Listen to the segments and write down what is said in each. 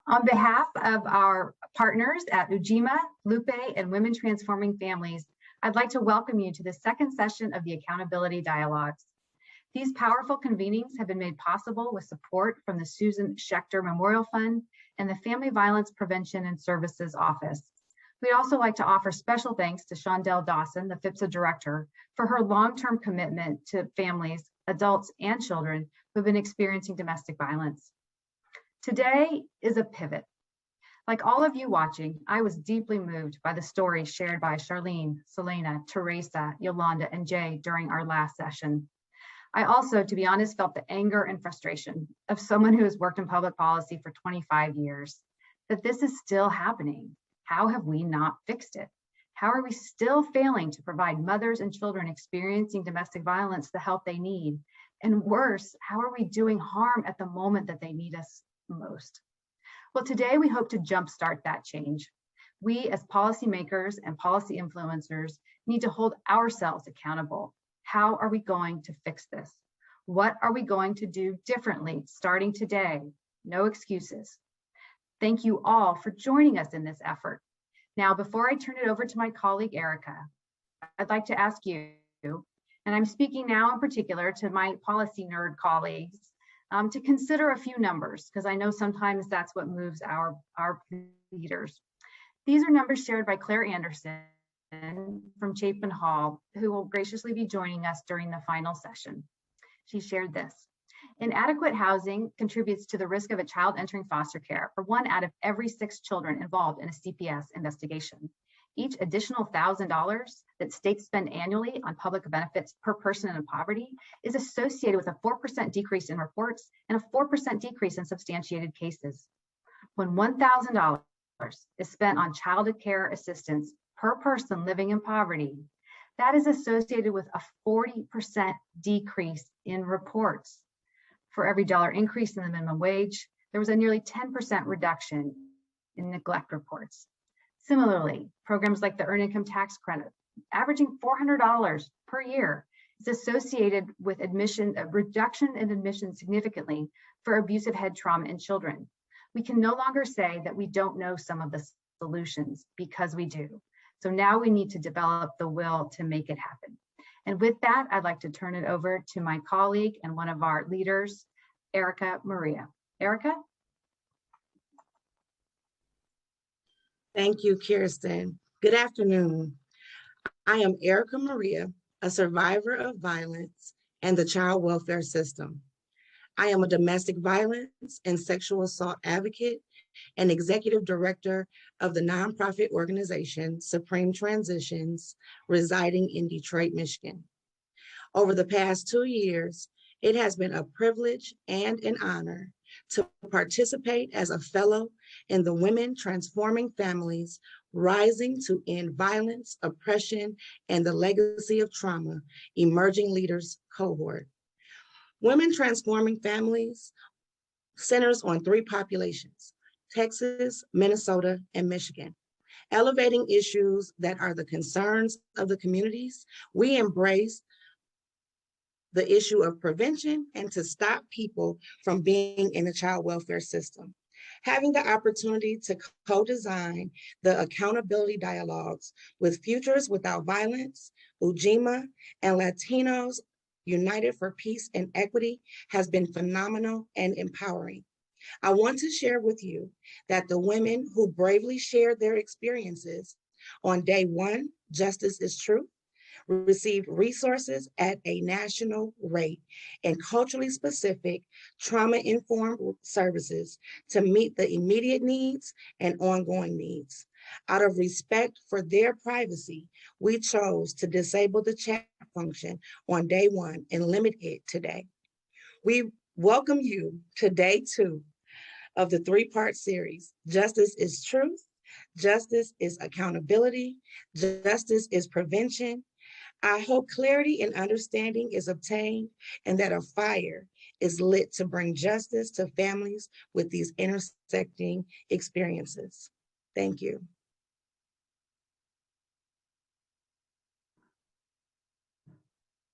On behalf of our partners at Ujima, Lupe, and Women Transforming Families, I'd like to welcome you to the second session of the Accountability Dialogues. These powerful convenings have been made possible with support from the Susan Schechter Memorial Fund and the Family Violence Prevention and Services Office. We'd also like to offer special thanks to Shondell Dawson, the FIPSA director, for her long-term commitment to families, adults, and children who have been experiencing domestic violence. Today is a pivot. Like all of you watching, I was deeply moved by the stories shared by Charlene, Selena, Teresa, Yolanda, and Jay during our last session. I also, to be honest, felt the anger and frustration of someone who has worked in public policy for 25 years, that this is still happening. How have we not fixed it? How are we still failing to provide mothers and children experiencing domestic violence the help they need? And worse, how are we doing harm at the moment that they need us most? Well, today we hope to jumpstart that change. We as policymakers and policy influencers need to hold ourselves accountable. How are we going to fix this? What are we going to do differently starting today? No excuses. Thank you all for joining us in this effort. Now, before I turn it over to my colleague, Erica, I'd like to ask you, and I'm speaking now in particular to my policy nerd colleagues, to consider a few numbers, because I know sometimes that's what moves our leaders. These are numbers shared by Claire Anderson from Chapin Hall, who will graciously be joining us during the final session. She shared this. Inadequate housing contributes to the risk of a child entering foster care for 1 out of every 6 children involved in a CPS investigation. Each additional $1,000 that states spend annually on public benefits per person in poverty is associated with a 4% decrease in reports and a 4% decrease in substantiated cases. When $1,000 is spent on child care assistance per person living in poverty, that is associated with a 40% decrease in reports. For every dollar increase in the minimum wage, there was a nearly 10% reduction in neglect reports. Similarly, programs like the Earned Income Tax Credit, averaging $400 per year, is associated with a reduction in admission significantly for abusive head trauma in children. We can no longer say that we don't know some of the solutions, because we do. So now we need to develop the will to make it happen. And with that, I'd like to turn it over to my colleague and one of our leaders, Erica Maria. Erica? Thank you, Kirsten. Good afternoon. I am Erica Maria, a survivor of violence and the child welfare system. I am a domestic violence and sexual assault advocate and executive director of the nonprofit organization Supreme Transitions, residing in Detroit, Michigan. Over the past 2 years, it has been a privilege and an honor to participate as a fellow in the Women Transforming Families Rising to End Violence, Oppression, and the Legacy of Trauma Emerging Leaders cohort. Women Transforming Families centers on 3 populations: Texas, Minnesota, and Michigan. Elevating issues that are the concerns of the communities, we embrace the issue of prevention and to stop people from being in the child welfare system. Having the opportunity to co-design the accountability dialogues with Futures Without Violence, Ujima, and Latinos United for Peace and Equity has been phenomenal and empowering. I want to share with you that the women who bravely shared their experiences on day 1, Justice is Truth, received resources at a national rate and culturally specific trauma-informed services to meet the immediate needs and ongoing needs. Out of respect for their privacy, we chose to disable the chat function on day 1 and limit it today. We welcome you to day 2 of the 3-part series, Justice is Truth, Justice is Accountability, Justice is Prevention. I hope clarity and understanding is obtained and that a fire is lit to bring justice to families with these intersecting experiences. Thank you.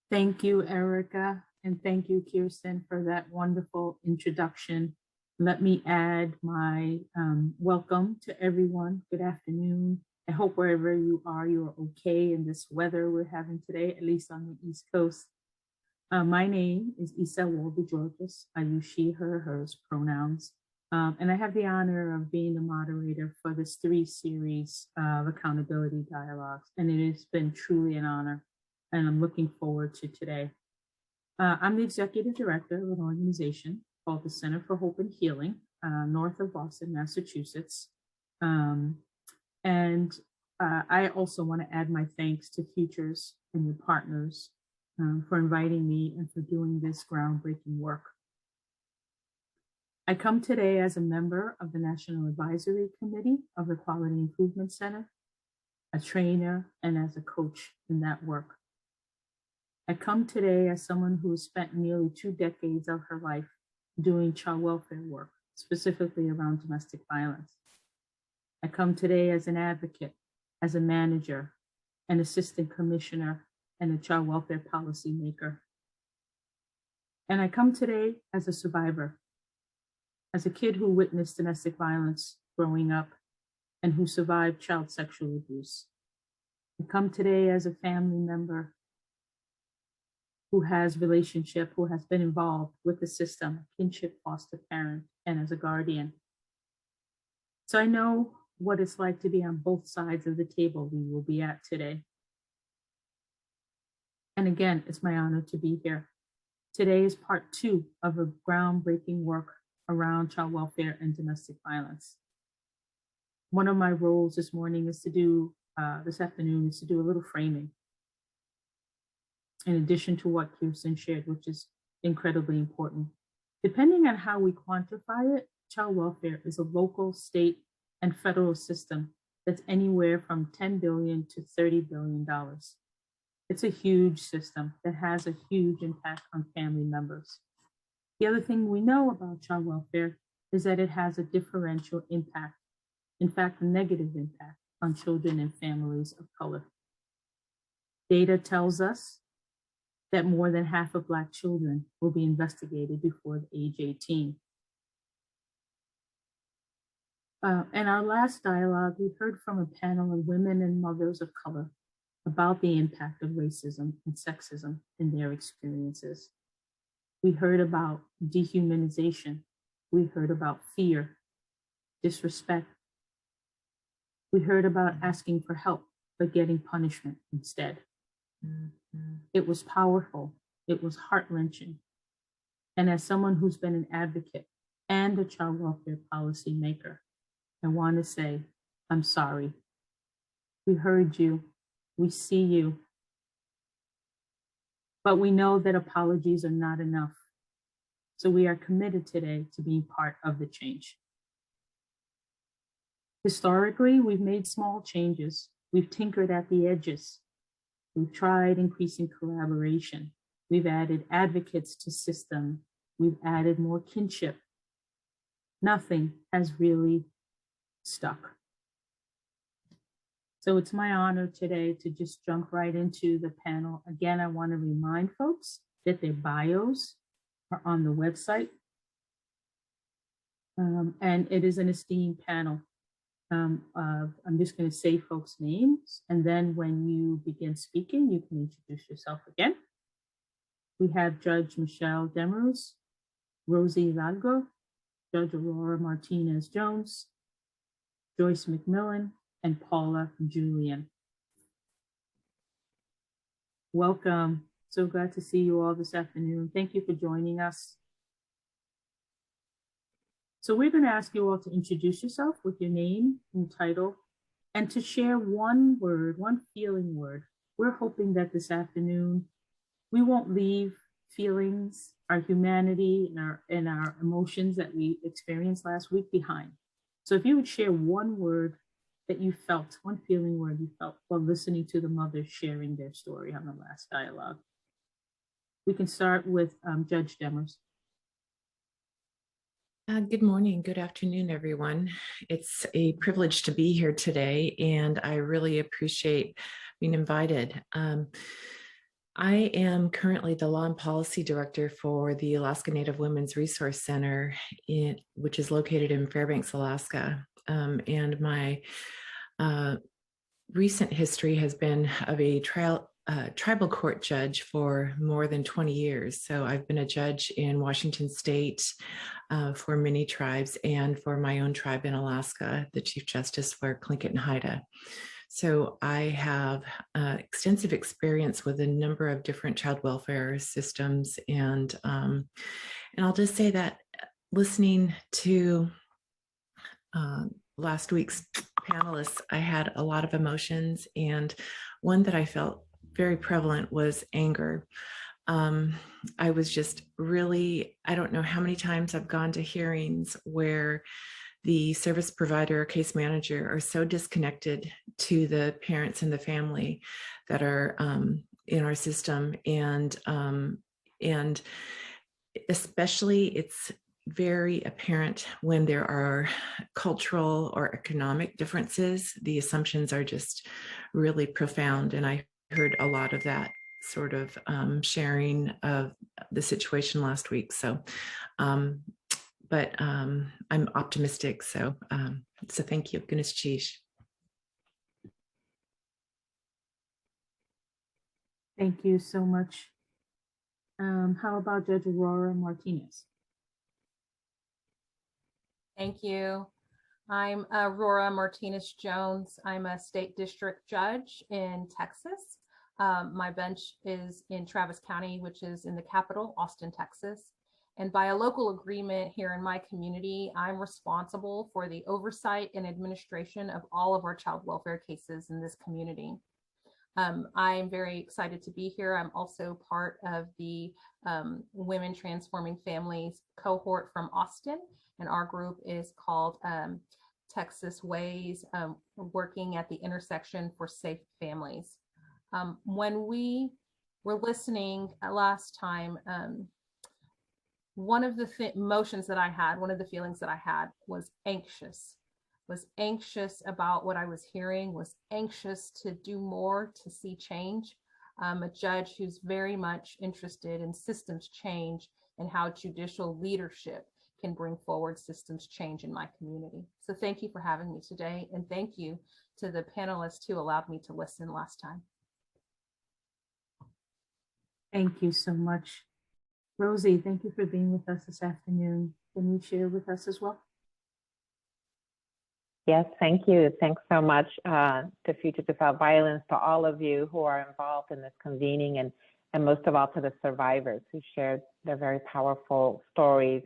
Thank you, Erica, and thank you, Kirsten, for that wonderful introduction. Let me add my welcome to everyone. Good afternoon. I hope wherever you are okay in this weather we're having today, at least on the East Coast. My name is Isa Walby-Georges. I use she, her, hers pronouns. And I have the honor of being the moderator for this 3 series of accountability dialogues. And it has been truly an honor. And I'm looking forward to today. I'm the executive director of an organization called the Center for Hope and Healing, north of Boston, Massachusetts. I also want to add my thanks to Futures and your partners for inviting me and for doing this groundbreaking work. I come today as a member of the National Advisory Committee of the Quality Improvement Center, a trainer, and as a coach in that work. I come today as someone who has spent nearly 2 decades of her life doing child welfare work, specifically around domestic violence. I come today as an advocate, as a manager, an assistant commissioner, and a child welfare policymaker. And I come today as a survivor, as a kid who witnessed domestic violence growing up and who survived child sexual abuse. I come today as a family member who has been involved with the system, kinship foster parent, and as a guardian. So I know what it's like to be on both sides of the table we will be at today. And again, it's my honor to be here. Today is part 2 of a groundbreaking work around child welfare and domestic violence. One of my roles this afternoon is to do a little framing, in addition to what Kirsten shared, which is incredibly important. Depending on how we quantify it, child welfare is a local, state, and federal system that's anywhere from $10 billion to $30 billion. It's a huge system that has a huge impact on family members. The other thing we know about child welfare is that it has a differential impact, in fact, a negative impact on children and families of color. Data tells us that more than half of Black children will be investigated before the age 18. In our last dialogue, we heard from a panel of women and mothers of color about the impact of racism and sexism in their experiences. We heard about dehumanization. We heard about fear, disrespect. We heard about asking for help, but getting punishment instead. It was powerful. It was heart-wrenching. And as someone who's been an advocate and a child welfare policy maker, I want to say, I'm sorry. We heard you. We see you. But we know that apologies are not enough. So we are committed today to being part of the change. Historically, we've made small changes. We've tinkered at the edges. We've tried increasing collaboration. We've added advocates to system. We've added more kinship. Nothing has really stuck. So it's my honor today to just jump right into the panel. Again, I want to remind folks that their bios are on the website. And it is an esteemed panel. I'm just going to say folks' names, and then when you begin speaking, you can introduce yourself again. We have Judge Michelle Demers, Rosie Hidalgo, Judge Aurora Martinez-Jones, Joyce McMillan, and Paula Julian. Welcome. So glad to see you all this afternoon. Thank you for joining us. So we're going to ask you all to introduce yourself with your name and title, and to share one word, one feeling word. We're hoping that this afternoon, we won't leave feelings, our humanity, and our emotions that we experienced last week behind. So if you would share one word that you felt, one feeling word you felt while listening to the mothers sharing their story on the last dialogue. We can start with Judge Demers. Good morning, good afternoon, everyone. It's a privilege to be here today, and I really appreciate being invited. I am currently the Law and Policy Director for the Alaska Native Women's Resource Center, which is located in Fairbanks, Alaska. And my recent history has been of a tribal court judge for more than 20 years. So I've been a judge in Washington State for many tribes and for my own tribe in Alaska, the Chief Justice for Tlingit and Haida. So I have extensive experience with a number of different child welfare systems. And I'll just say that listening to last week's panelists, I had a lot of emotions, and one that I felt very prevalent was anger. I was just really, I don't know how many times I've gone to hearings where the service provider or case manager are so disconnected to the parents and the family that are in our system. And especially it's very apparent when there are cultural or economic differences. The assumptions are just really profound. And I heard a lot of that sort of sharing of the situation last week. So, but I'm optimistic. So thank you. Goodness cheese. Thank you so much. How about Judge Aurora Martinez? Thank you. I'm Aurora Martinez Jones. I'm a state district judge in Texas. My bench is in Travis County, which is in the capital, Austin, Texas. And by a local agreement here in my community, I'm responsible for the oversight and administration of all of our child welfare cases in this community. I'm very excited to be here. I'm also part of the Women Transforming Families cohort from Austin, and our group is called Texas Ways, working at the intersection for safe families. When we were listening last time, one of the emotions that I had, one of the feelings that I had was anxious about what I was hearing, was anxious to do more to see change. I'm a judge who's very much interested in systems change and how judicial leadership can bring forward systems change in my community. So thank you for having me today. And thank you to the panelists who allowed me to listen last time. Thank you so much. Rosie, thank you for being with us this afternoon. Can you share with us as well? Yes, thank you. Thanks so much to Futures Without Violence, to all of you who are involved in this convening, and most of all to the survivors who shared their very powerful stories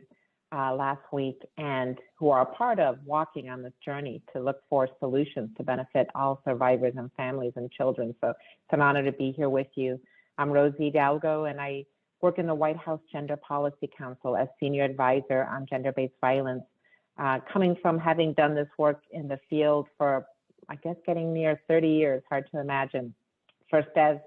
last week and who are a part of walking on this journey to look for solutions to benefit all survivors and families and children. So it's an honor to be here with you. I'm Rosie Hidalgo, and I work in the White House Gender Policy Council as Senior Advisor on Gender-Based Violence. Coming from having done this work in the field for, I guess, getting near 30 years, hard to imagine. First as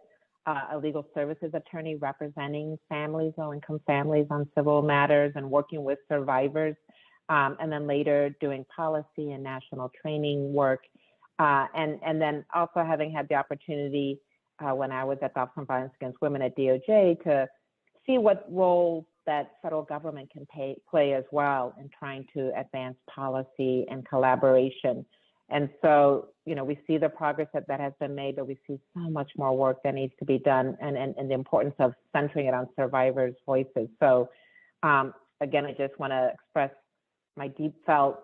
a legal services attorney representing families, low-income families on civil matters and working with survivors, and then later doing policy and national training work. And then also having had the opportunity when I was at the Office on Violence Against Women at DOJ to see what roles that federal government can play as well in trying to advance policy and collaboration. And so, you know, we see the progress that has been made, but we see so much more work that needs to be done, and the importance of centering it on survivors' voices. So again, I just want to express my deep felt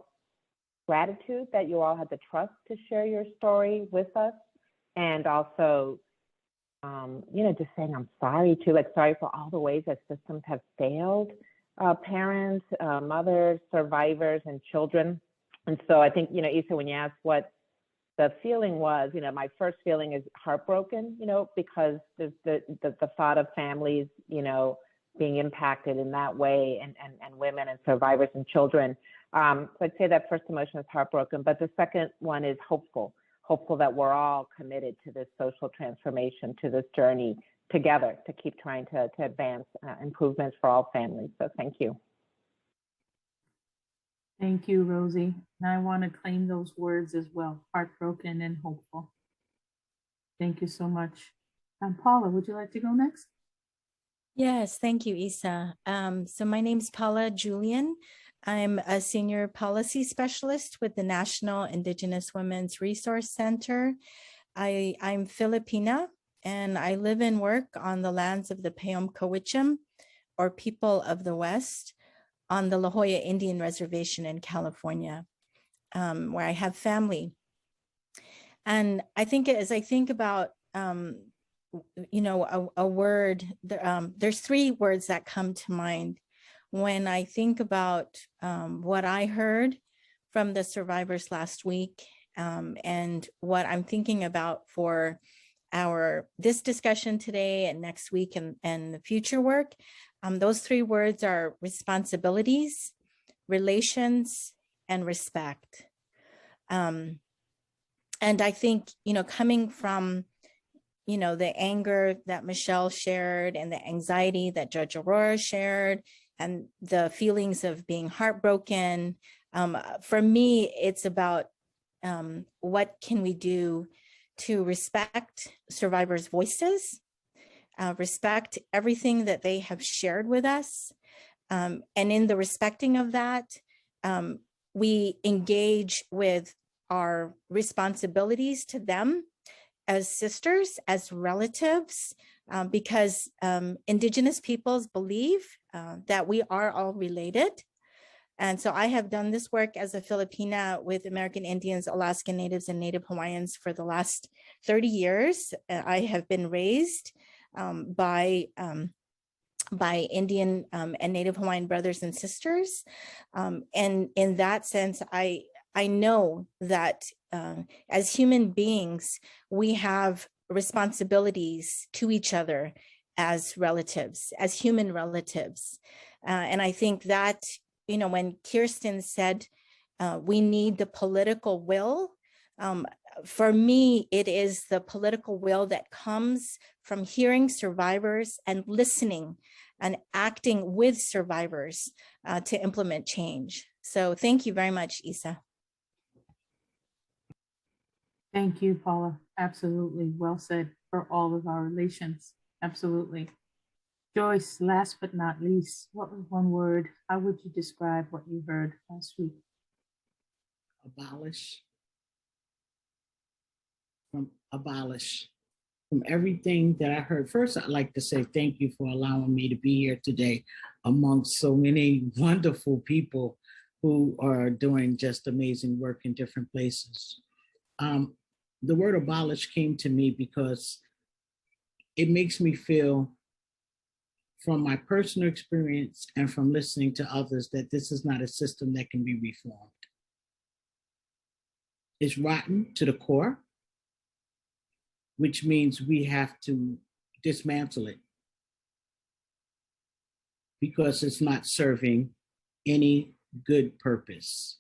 gratitude that you all had the trust to share your story with us, and also you know, just saying I'm sorry too, like sorry for all the ways that systems have failed parents, mothers, survivors, and children. And so I think, you know, Issa, when you asked what the feeling was, you know, my first feeling is heartbroken, you know, because there's the thought of families, you know, being impacted in that way, and women and survivors and children. So I'd say that first emotion is heartbroken, but the second one is hopeful that we're all committed to this social transformation, to this journey together to keep trying to advance improvements for all families. So thank you. Thank you, Rosie. And I want to claim those words as well, heartbroken and hopeful. Thank you so much. Paula, would you like to go next? Yes, thank you, Isa. So my name's Paula Julian. I'm a senior policy specialist with the National Indigenous Women's Resource Center. I'm Filipina, and I live and work on the lands of the Payom-Cowichim, or People of the West, on the La Jolla Indian Reservation in California, where I have family. And I think as I think about a word, there's three words that come to mind when I think about what I heard from the survivors last week, and what I'm thinking about for this discussion today and next week and the future work. Those three words are responsibilities, relations, and respect. And I think, coming from the anger that Michelle shared and the anxiety that Judge Aurora shared and the feelings of being heartbroken. For me, it's about what can we do to respect survivors' voices, respect everything that they have shared with us. And in the respecting of that, we engage with our responsibilities to them as sisters, as relatives, because Indigenous peoples believe that we are all related. And so I have done this work as a Filipina with American Indians, Alaskan Natives, and Native Hawaiians for the last 30 years. I have been raised by Indian and Native Hawaiian brothers and sisters. And in that sense, I know that as human beings, we have responsibilities to each other as relatives, as human relatives. And I think that, when Kirsten said we need the political will, for me, it is the political will that comes from hearing survivors and listening and acting with survivors to implement change. So thank you very much, Isa. Thank you, Paula. Absolutely. Well said for all of our relations. Absolutely. Joyce, last but not least, what was one word? How would you describe what you heard last week? Abolish. From everything that I heard. First, I'd like to say thank you for allowing me to be here today amongst so many wonderful people who are doing just amazing work in different places. The word abolish came to me because it makes me feel, from my personal experience and from listening to others, that this is not a system that can be reformed. It's rotten to the core, which means we have to dismantle it because it's not serving any good purpose.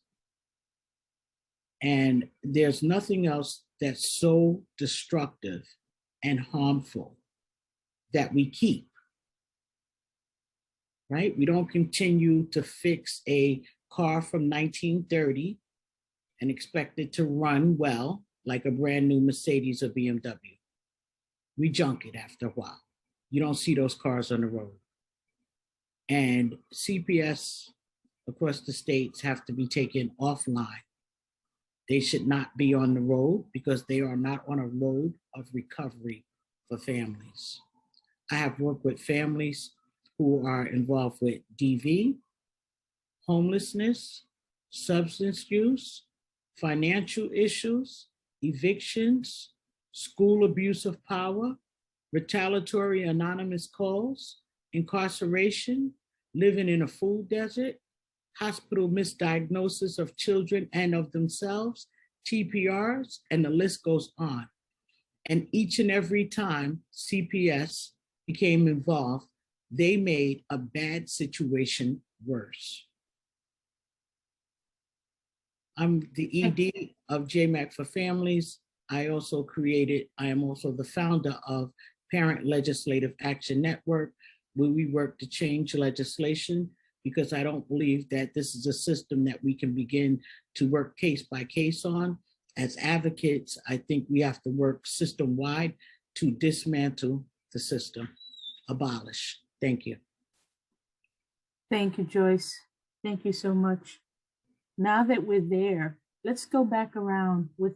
And there's nothing else that's so destructive and harmful that we keep, right? We don't continue to fix a car from 1930 and expect it to run well like a brand new Mercedes or BMW. We junk it after a while. You don't see those cars on the road. And CPS across the states have to be taken offline. They should not be on the road because they are not on a road of recovery for families. I have worked with families who are involved with DV, homelessness, substance use, financial issues, evictions, school abuse of power, retaliatory anonymous calls, incarceration, living in a food desert, hospital misdiagnosis of children and of themselves, TPRs, and the list goes on. And each and every time CPS became involved, they made a bad situation worse. I'm the ED of JMAC for Families. I am also the founder of Parent Legislative Action Network, where we work to change legislation, because I don't believe that this is a system that we can begin to work case by case on. As advocates, I think we have to work system-wide to dismantle the system, abolish. Thank you. Thank you, Joyce. Thank you so much. Now that we're there, let's go back around with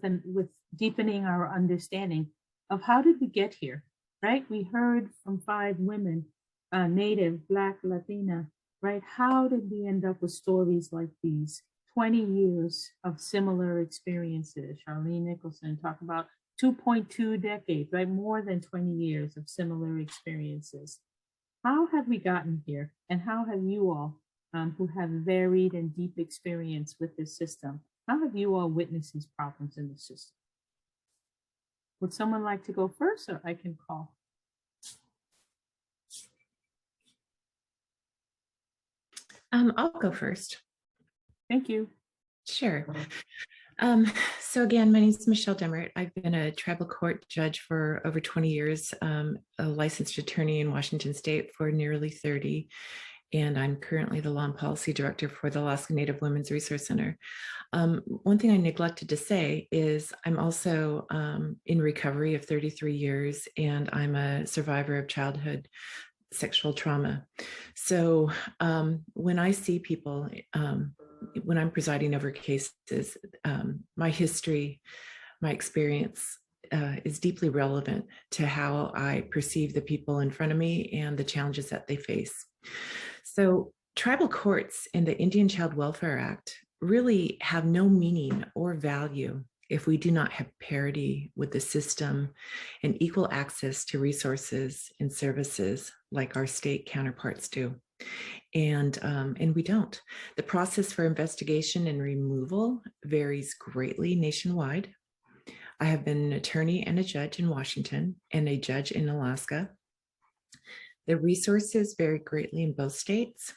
deepening our understanding of how did we get here, right? We heard from 5 women, Native, Black, Latina, right? How did we end up with stories like these? 20 years of similar experiences. Charlene Nicholson talked about 2.2 decades, right? More than 20 years of similar experiences. How have we gotten here? And how have you all, who have varied and deep experience with this system, how have you all witnessed these problems in the system? Would someone like to go first, or I can call? I'll go first. Thank you. Sure. So again, my name is Michelle Demert. I've been a tribal court judge for over 20 years, a licensed attorney in Washington State for nearly 30, and I'm currently the Law and Policy Director for the Alaska Native Women's Resource Center. One thing I neglected to say is I'm also in recovery of 33 years, and I'm a survivor of childhood sexual trauma. So when I see people, when I'm presiding over cases, my history, my experience is deeply relevant to how I perceive the people in front of me and the challenges that they face. So tribal courts and the Indian Child Welfare Act really have no meaning or value if we do not have parity with the system and equal access to resources and services like our state counterparts do. And we don't. The process for investigation and removal varies greatly nationwide. I have been an attorney and a judge in Washington and a judge in Alaska. The resources vary greatly in both states.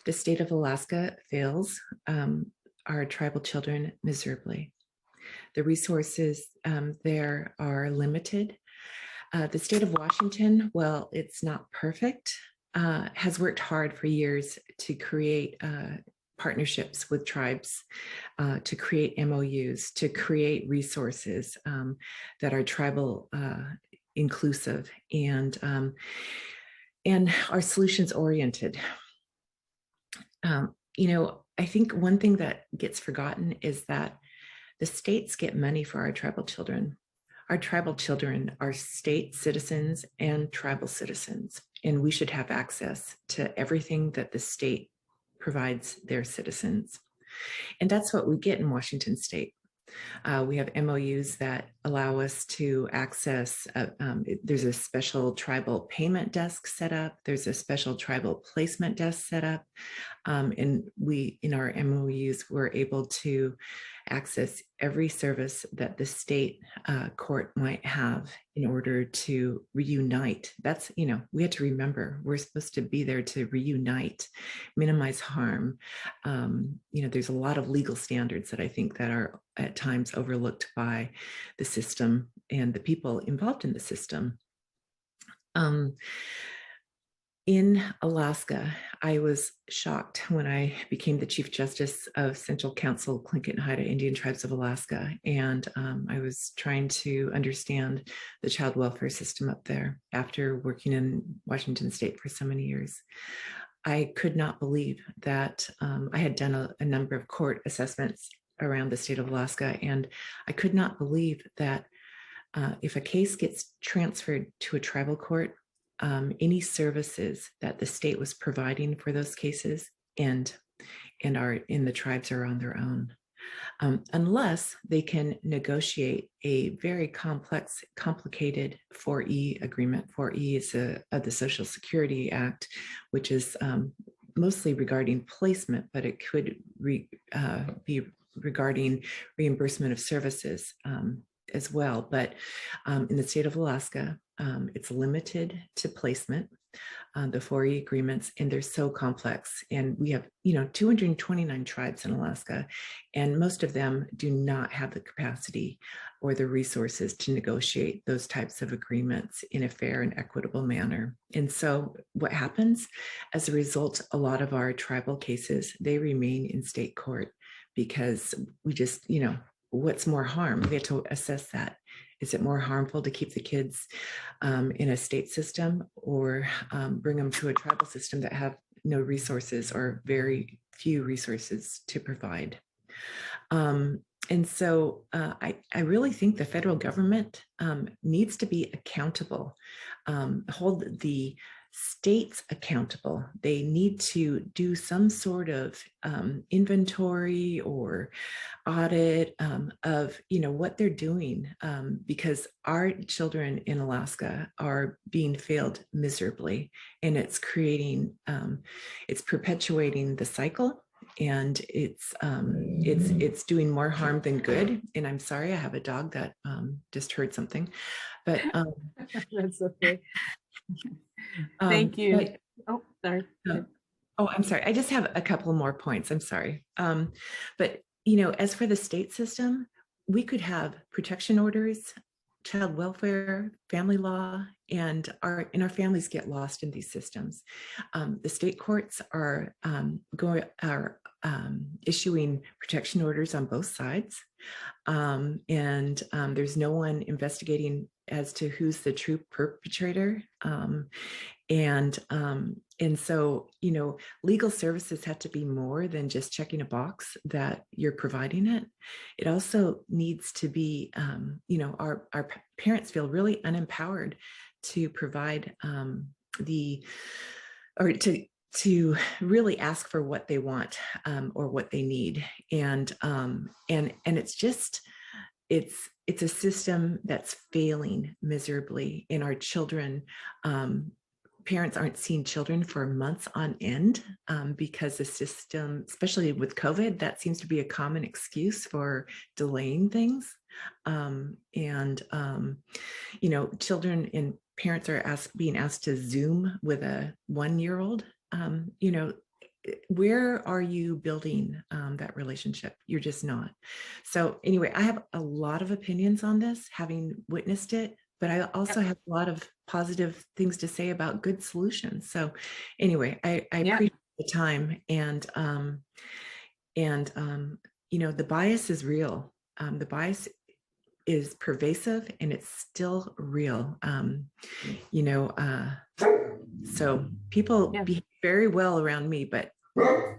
The state of Alaska fails our tribal children miserably. The resources there are limited. The state of Washington, well, it's not perfect, has worked hard for years to create partnerships with tribes, to create MOUs, to create resources that are tribal inclusive and are solutions oriented. You know, I think one thing that gets forgotten is that the states get money for our tribal children. Our tribal children are state citizens and tribal citizens, and we should have access to everything that the state provides their citizens. And that's what we get in Washington State. We have MOUs that allow us to access, there's a special tribal payment desk set up, there's a special tribal placement desk set up, and we, in our MOUs, we're able to access every service that the state court might have in order to reunite. That's, you know, we have to remember, we're supposed to be there to reunite, minimize harm. You know, there's a lot of legal standards that I think that are at times overlooked by the system and the people involved in the system. In Alaska, I was shocked when I became the Chief Justice of Central Council, Tlingit and Haida Indian Tribes of Alaska. And I was trying to understand the child welfare system up there after working in Washington State for so many years. I could not believe that I had done a number of court assessments around the state of Alaska, and I could not believe that if a case gets transferred to a tribal court, any services that the state was providing for those cases and the tribes are on their own, unless they can negotiate a very complex, complicated 4E agreement. 4E is of the Social Security Act, which is mostly regarding placement, but it could be regarding reimbursement of services as well. But in the state of Alaska, it's limited to placement, the 4E agreements, and they're so complex. And we have, 229 tribes in Alaska, and most of them do not have the capacity or the resources to negotiate those types of agreements in a fair and equitable manner. And so what happens as a result, a lot of our tribal cases, they remain in state court because we just, what's more harm? We have to assess that. Is it more harmful to keep the kids in a state system or bring them to a tribal system that have no resources or very few resources to provide? And so I really think the federal government needs to be accountable, hold the states accountable. They need to do some sort of inventory or audit of what they're doing, because our children in Alaska are being failed miserably, and it's perpetuating the cycle. And it's doing more harm than good. And I'm sorry, I have a dog that just heard something, but That's okay. Thank you. But, oh, sorry. I'm sorry. I just have a couple more points. I'm sorry. But as for the state system, we could have protection orders, child welfare, family law, and our families get lost in these systems. The state courts are issuing protection orders on both sides, and there's no one investigating as to who's the true perpetrator. And so, legal services have to be more than just checking a box that you're providing it. It also needs to be, our parents feel really unempowered to provide to really ask for what they want or what they need. And it's a system that's failing miserably, and our children, parents aren't seeing children for months on end because the system, especially with COVID, that seems to be a common excuse for delaying things. Children and parents are being asked to Zoom with a 1-year-old. Where are you building that relationship? You're just not. So anyway, I have a lot of opinions on this, having witnessed it, but I also have a lot of positive things to say about good solutions. So anyway, I appreciate the time, and the bias is real. The bias is pervasive, and it's still real. So people behave very well around me, but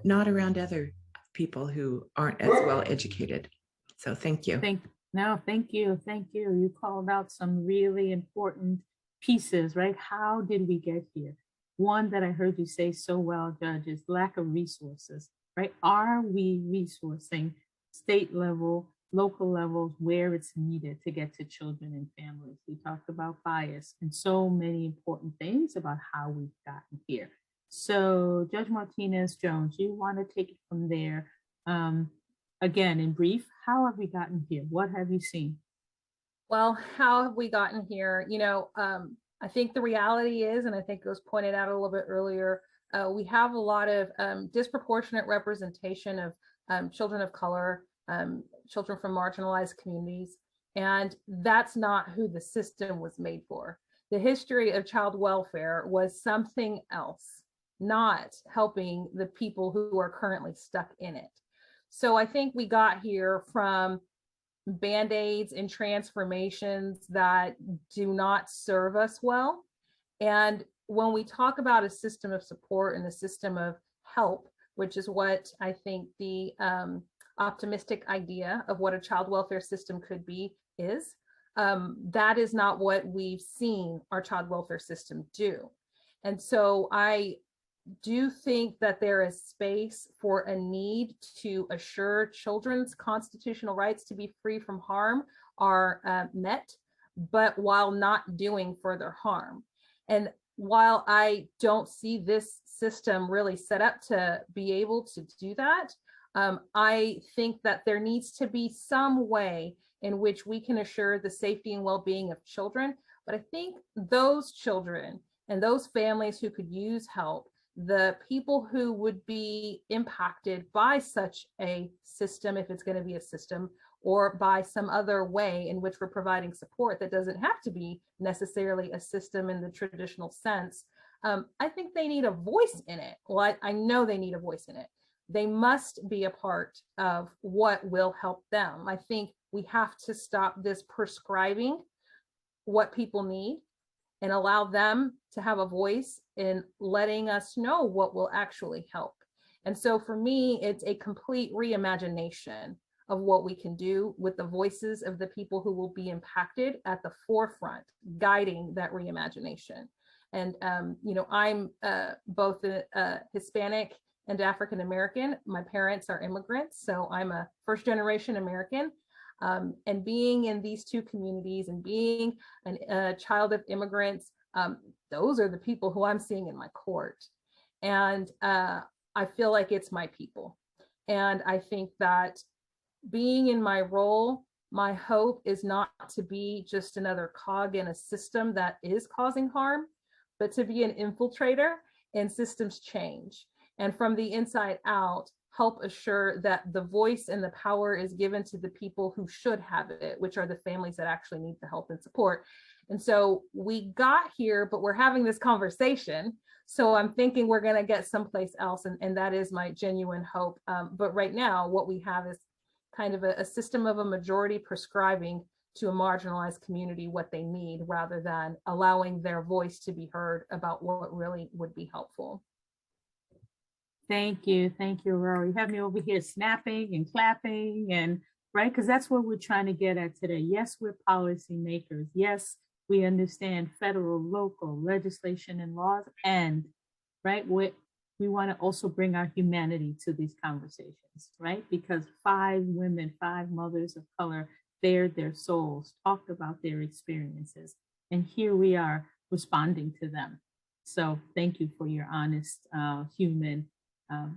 not around other people who aren't as well educated. So thank you. Thank you. You called out some really important pieces, right? How did we get here? One that I heard you say so well, Judge, is lack of resources, right? Are we resourcing state level, local levels where it's needed to get to children and families? We talked about bias and so many important things about how we've gotten here. So Judge Martinez-Jones, you want to take it from there. Again, in brief, how have we gotten here? What have you seen? Well, how have we gotten here? I think the reality is, and I think it was pointed out a little bit earlier, we have a lot of disproportionate representation of children of color, children from marginalized communities, and that's not who the system was made for. The history of child welfare was something else, not helping the people who are currently stuck in it. So I think we got here from Band-Aids and transformations that do not serve us well. And when we talk about a system of support and a system of help, which is what I think the optimistic idea of what a child welfare system could be is, that is not what we've seen our child welfare system do. And so I do think that there is space for a need to assure children's constitutional rights to be free from harm are met, but while not doing further harm. And while I don't see this system really set up to be able to do that, I think that there needs to be some way in which we can assure the safety and well-being of children. But I think those children and those families who could use help, the people who would be impacted by such a system, if it's going to be a system, or by some other way in which we're providing support that doesn't have to be necessarily a system in the traditional sense, I think they need a voice in it. Well, I know they need a voice in it. They must be a part of what will help them. I think We have to stop this prescribing what people need and allow them to have a voice in letting us know what will actually help. And so for me, it's a complete reimagination of what we can do with the voices of the people who will be impacted at the forefront, guiding that reimagination. And, I'm both Hispanic and African American. My parents are immigrants, so I'm a first generation American. And being in these two communities and being a child of immigrants, those are the people who I'm seeing in my court. And I feel like it's my people. And I think that being in my role, my hope is not to be just another cog in a system that is causing harm, but to be an infiltrator in systems change. And from the inside out, help assure that the voice and the power is given to the people who should have it, which are the families that actually need the help and support. And so we got here, but we're having this conversation. So I'm thinking we're going to get someplace else. And that is my genuine hope. But right now, what we have is kind of a system of a majority prescribing to a marginalized community what they need, rather than allowing their voice to be heard about what really would be helpful. Thank you, Aurora. You have me over here snapping and clapping, and right, because that's what we're trying to get at today. Yes, we're policymakers. Yes, we understand federal, local legislation and laws, and right, we want to also bring our humanity to these conversations, right? Because 5 women, 5 mothers of color bared their souls, talked about their experiences, and here we are responding to them. So thank you for your honest, human,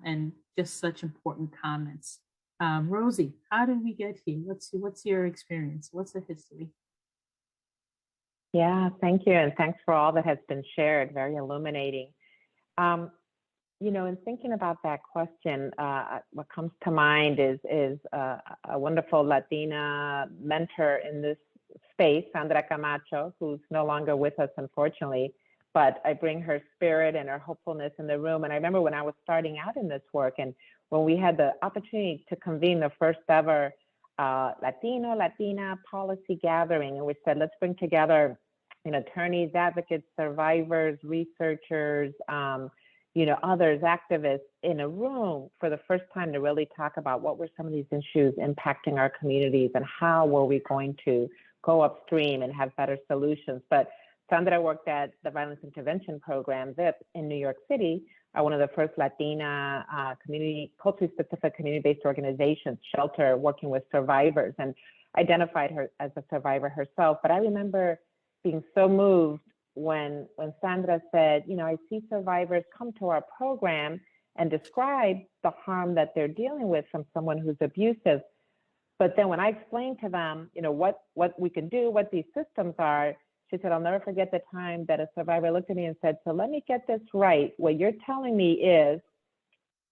and just such important comments. Rosie, how did we get here? What's your experience? What's the history? Yeah, thank you. And thanks for all that has been shared. Very illuminating. In thinking about that question, what comes to mind is a wonderful Latina mentor in this space, Sandra Camacho, who's no longer with us, unfortunately. But I bring her spirit and her hopefulness in the room. And I remember when I was starting out in this work, and when we had the opportunity to convene the first ever Latina policy gathering, and we said, let's bring together, attorneys, advocates, survivors, researchers, others, activists in a room for the first time to really talk about what were some of these issues impacting our communities and how were we going to go upstream and have better solutions. But Sandra worked at the Violence Intervention Program, VIP, in New York City, one of the first Latina culturally specific community-based organizations, Shelter, working with survivors, and identified her as a survivor herself. But I remember being so moved when Sandra said, I see survivors come to our program and describe the harm that they're dealing with from someone who's abusive. But then when I explained to them, what we can do, what these systems are, she said, I'll never forget the time that a survivor looked at me and said, so let me get this right. What you're telling me is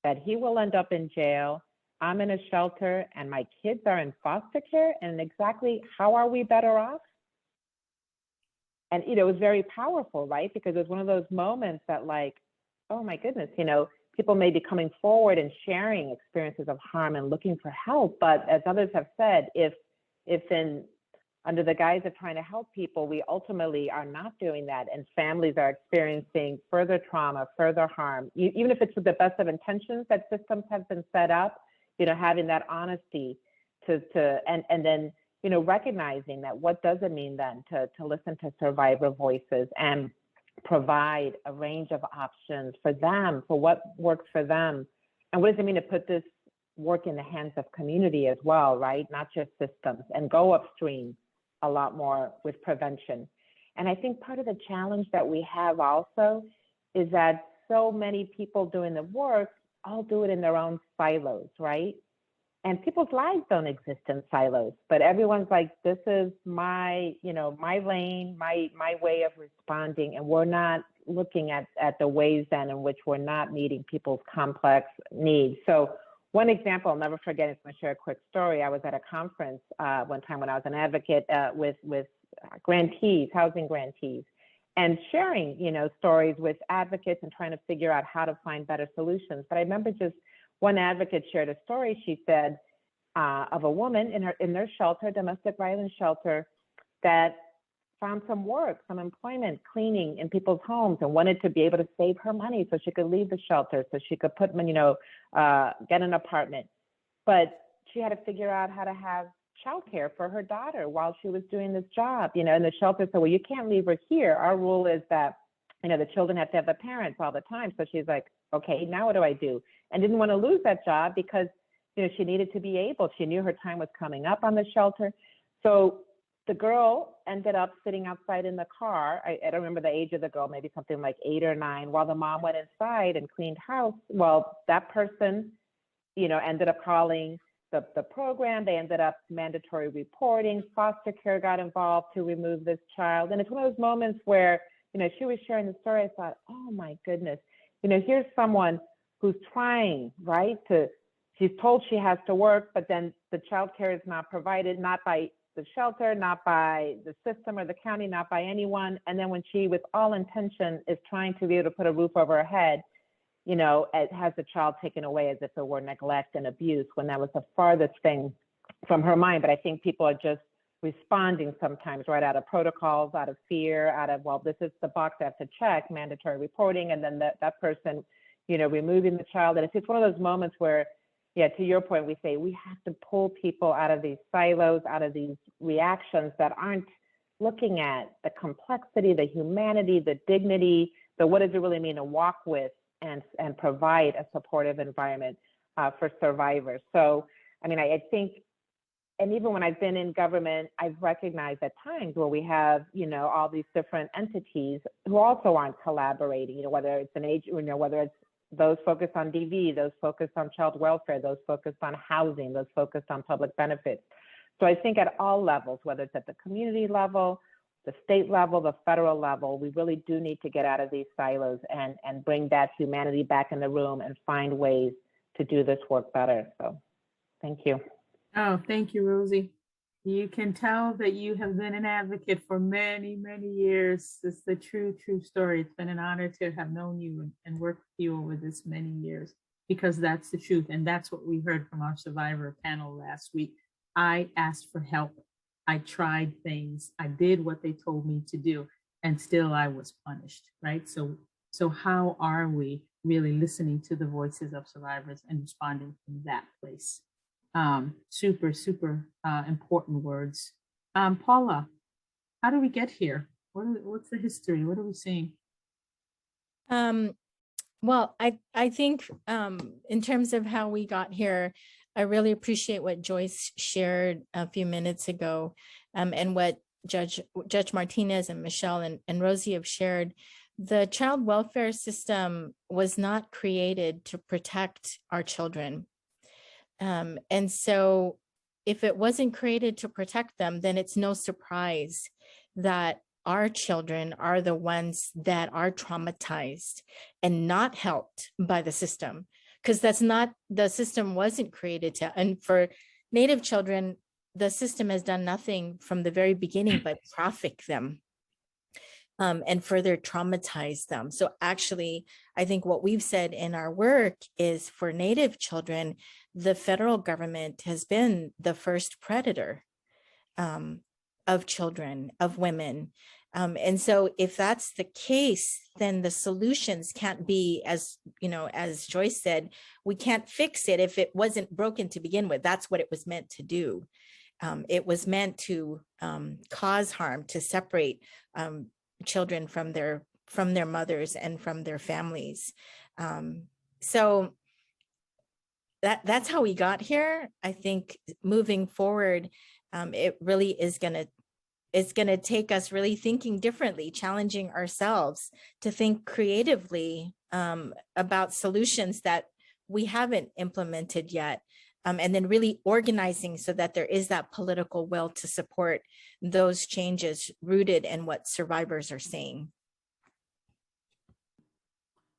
that he will end up in jail, I'm in a shelter, and my kids are in foster care, and exactly how are we better off? And, it was very powerful, right? Because it was one of those moments that oh my goodness, people may be coming forward and sharing experiences of harm and looking for help. But as others have said, if under the guise of trying to help people, we ultimately are not doing that, and families are experiencing further trauma, further harm, even if it's with the best of intentions that systems have been set up, having that honesty and then, recognizing that what does it mean then to listen to survivor voices and provide a range of options for them, for what works for them. And what does it mean to put this work in the hands of community as well, right? Not just systems, and go upstream a lot more with prevention. And I think part of the challenge that we have also is that so many people doing the work all do it in their own silos, right? And people's lives don't exist in silos, but everyone's like, this is my, my lane, my way of responding. And we're not looking at the ways then in which we're not meeting people's complex needs. So one example I'll never forget, is going to share a quick story. I was at a conference one time when I was an advocate with grantees, housing grantees, and sharing, stories with advocates and trying to figure out how to find better solutions. But I remember just one advocate shared a story. She said, of a woman in their shelter, domestic violence shelter, that found some work, some employment, cleaning in people's homes, and wanted to be able to save her money so she could leave the shelter, so she could put, get an apartment. But she had to figure out how to have childcare for her daughter while she was doing this job, and the shelter said, well, you can't leave her here. Our rule is that, the children have to have the parents all the time. So she's like, okay, now what do I do? And didn't want to lose that job because, she needed to be able, she knew her time was coming up on the shelter. So the girl ended up sitting outside in the car. I don't remember the age of the girl, maybe something like 8 or 9, while the mom went inside and cleaned house. Well, that person, ended up calling the program. They ended up mandatory reporting. Foster care got involved to remove this child. And it's one of those moments where, she was sharing the story. I thought, oh my goodness, here's someone who's trying, right? She's told she has to work, but then the child care is not provided, not by the shelter, not by the system or the county, not by anyone. And then when she, with all intention, is trying to be able to put a roof over her head, it has the child taken away as if it were neglect and abuse, when that was the farthest thing from her mind. But I think people are just responding sometimes right out of protocols, out of fear, out of, well, this is the box I have to check, mandatory reporting, and then that person, removing the child. And it's just one of those moments where, yeah, to your point, we say we have to pull people out of these silos, out of these reactions that aren't looking at the complexity, the humanity, the dignity, the what does it really mean to walk with and provide a supportive environment for survivors. So, I think, and even when I've been in government, I've recognized at times where we have, all these different entities who also aren't collaborating, whether it's an age, whether it's those focused on DV, those focused on child welfare, those focused on housing, those focused on public benefits. So I think at all levels, whether it's at the community level, the state level, the federal level, we really do need to get out of these silos and bring that humanity back in the room and find ways to do this work better. So thank you. Oh, thank you, Rosie. You can tell that you have been an advocate for many, many years. It's the true story. It's been an honor to have known you and worked with you over this many years, because that's the truth. And that's what we heard from our survivor panel last week. I asked for help. I tried things. I did what they told me to do, and still I was punished, right? So how are we really listening to the voices of survivors and responding from that place? Super important words. Paula, how do we get here? What's the history? What are we seeing? Well, I think in terms of how we got here, I really appreciate what Joyce shared a few minutes ago, and what Judge Martinez and Michelle and Rosie have shared. The child welfare system was not created to protect our children. And so if it wasn't created to protect them, then it's no surprise that our children are the ones that are traumatized and not helped by the system, because the system wasn't created to, and for Native children, the system has done nothing from the very beginning but traffic them. And further traumatize them. So actually, I think what we've said in our work is, for Native children, the federal government has been the first predator of children, of women. And so if that's the case, then the solutions can't be, as Joyce said, we can't fix it if it wasn't broken to begin with. That's what it was meant to do. It was meant to cause harm, to separate children from their mothers and from their families. So that's how we got here. I think moving forward, it really is going to take us really thinking differently, challenging ourselves to think creatively about solutions that we haven't implemented yet. And then really organizing so that there is that political will to support those changes rooted in what survivors are saying.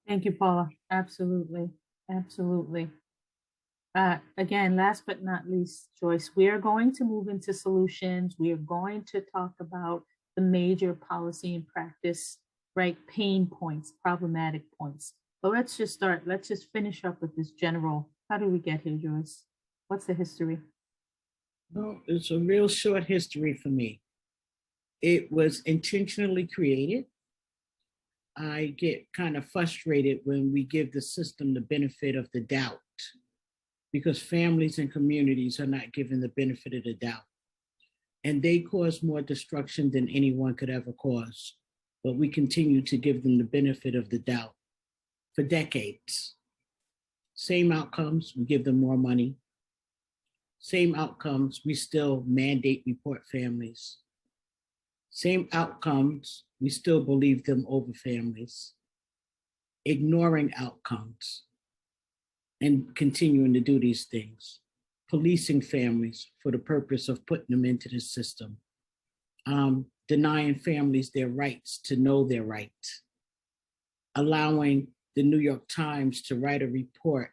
Thank you, Paula. Absolutely. Again, last but not least, Joyce, we are going to move into solutions. We are going to talk about the major policy and practice, right? Pain points, problematic points. But let's just finish up with this general, how do we get here, Joyce? What's the history? Well, it's a real short history for me. It was intentionally created. I get kind of frustrated when we give the system the benefit of the doubt because families and communities are not given the benefit of the doubt. And they cause more destruction than anyone could ever cause. But we continue to give them the benefit of the doubt for decades. Same outcomes, we give them more money. Same outcomes, we still mandate report families. Same outcomes, we still believe them over families. Ignoring outcomes and continuing to do these things. Policing families for the purpose of putting them into the system. Denying families their rights to know their rights. Allowing the New York Times to write a report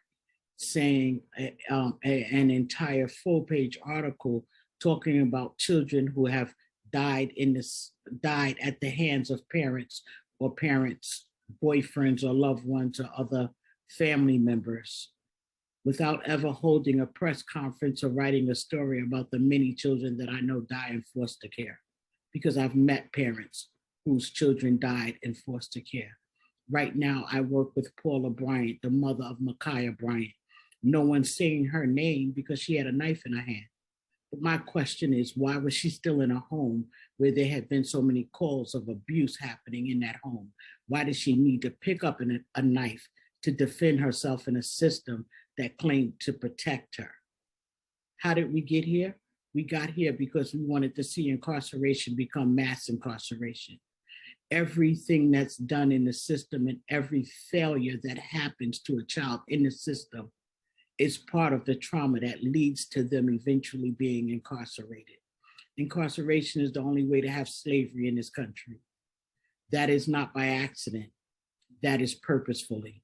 saying an entire full-page article talking about children who have died at the hands of parents or parents, boyfriends or loved ones or other family members, without ever holding a press conference or writing a story about the many children that I know die in foster care, because I've met parents whose children died in foster care. Right now, I work with Paula Bryant, the mother of Micaiah Bryant. No one's saying her name because she had a knife in her hand. But my question is, why was she still in a home where there had been so many calls of abuse happening in that home? Why did she need to pick up a knife to defend herself in a system that claimed to protect her? How did we get here? We got here because we wanted to see incarceration become mass incarceration. Everything that's done in the system and every failure that happens to a child in the system is part of the trauma that leads to them eventually being incarcerated. Incarceration is the only way to have slavery in this country. That is not by accident. That is purposefully.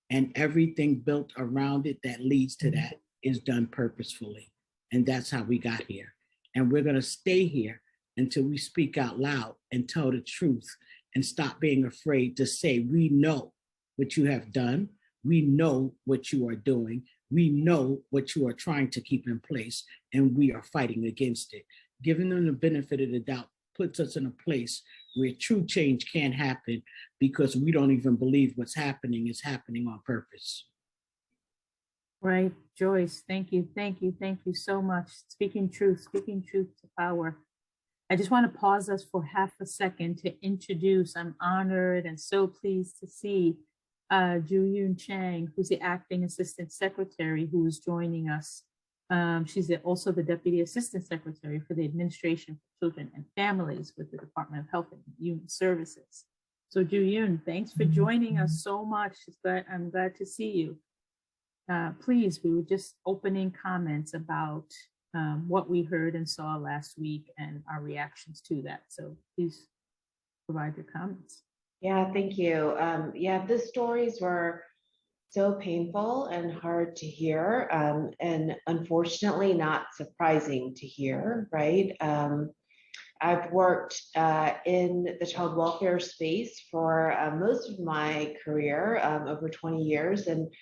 And everything built around it that leads to that is done purposefully. And that's how we got here. And we're going to stay here until we speak out loud and tell the truth and stop being afraid to say, we know what you have done. We know what you are doing. We know what you are trying to keep in place, and we are fighting against it. Giving them the benefit of the doubt puts us in a place where true change can't happen because we don't even believe what's happening is happening on purpose. Right, Joyce, thank you so much. Speaking truth to power. I just want to pause us for half a second to introduce, I'm honored and so pleased to see Ju-Yoon Chang, who's the acting assistant secretary, who is joining us. She's also the deputy assistant secretary for the Administration for Children and Families with the Department of Health and Human Services. So Ju-Yoon, thanks for joining us so much. I'm glad to see you. Please, we were just opening comments about what we heard and saw last week and our reactions to that. So please provide your comments. Yeah, thank you. Yeah, the stories were so painful and hard to hear, and unfortunately not surprising to hear, right? I've worked in the child welfare space for most of my career, over 20 years, and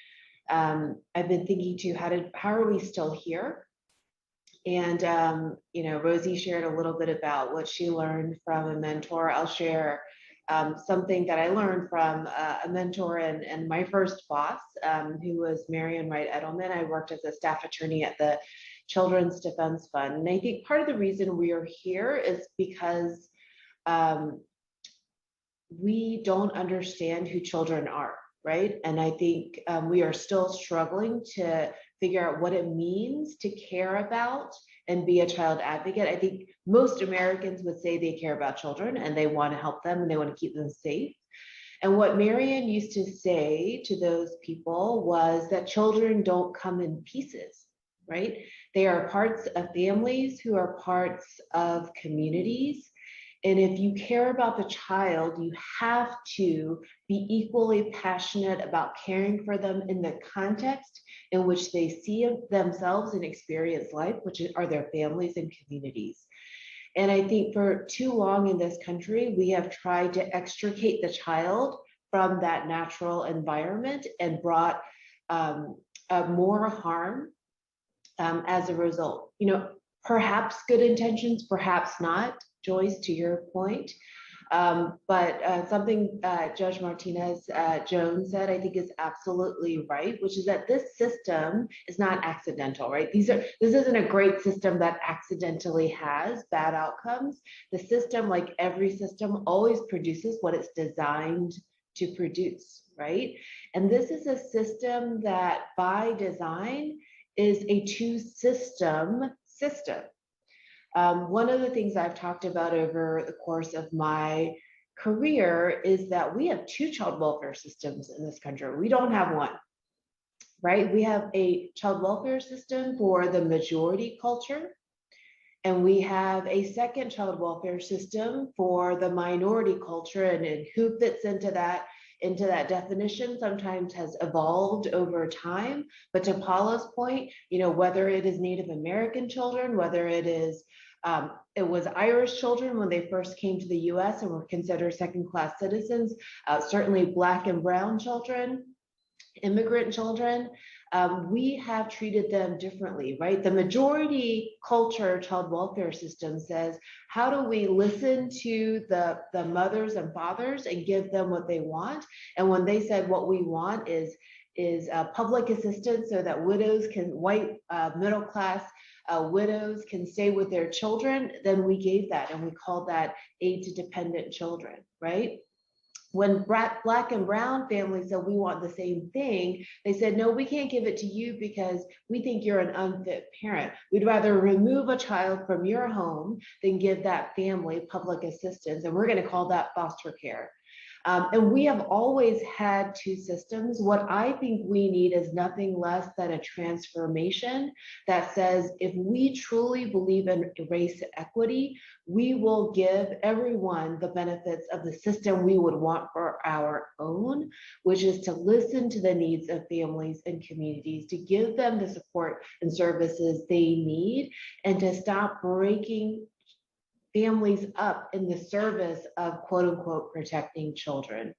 I've been thinking too, how are we still here? And Rosie shared a little bit about what she learned from a mentor. I'll share something that I learned from a mentor and my first boss, who was Marian Wright Edelman. I worked as a staff attorney at the Children's Defense Fund. And I think part of the reason we are here is because we don't understand who children are, right? And I think we are still struggling to figure out what it means to care about and be a child advocate. I think most Americans would say they care about children and they want to help them and they want to keep them safe. And what Marian used to say to those people was that children don't come in pieces, right? They are parts of families who are parts of communities. And if you care about the child, you have to be equally passionate about caring for them in the context in which they see themselves and experience life, which are their families and communities. And I think for too long in this country, we have tried to extricate the child from that natural environment and brought more harm as a result. perhaps good intentions, perhaps not, Joyce, to your point. But something Judge Martinez Jones said, I think is absolutely right, which is that this system is not accidental, right? This isn't a great system that accidentally has bad outcomes. The system, like every system, always produces what it's designed to produce, right? And this is a system that by design is a two-system system. One of the things I've talked about over the course of my career is that we have two child welfare systems in this country. We don't have one, right? We have a child welfare system for the majority culture, and we have a second child welfare system for the minority culture, and who fits into that definition sometimes has evolved over time. But to Paula's point, whether it is Native American children, whether it was Irish children when they first came to the US and were considered second-class citizens, certainly Black and brown children, immigrant children, we have treated them differently, right? The majority culture child welfare system says, how do we listen to the mothers and fathers and give them what they want? And when they said what we want is public assistance so that widows white middle class widows can stay with their children, then we gave that, and we called that aid to dependent children, right? When Black and brown families said we want the same thing, they said, no, we can't give it to you because we think you're an unfit parent. We'd rather remove a child from your home than give that family public assistance, and we're going to call that foster care. And we have always had two systems. What I think we need is nothing less than a transformation that says, if we truly believe in race equity, we will give everyone the benefits of the system we would want for our own, which is to listen to the needs of families and communities, to give them the support and services they need, and to stop breaking families up in the service of quote unquote protecting children.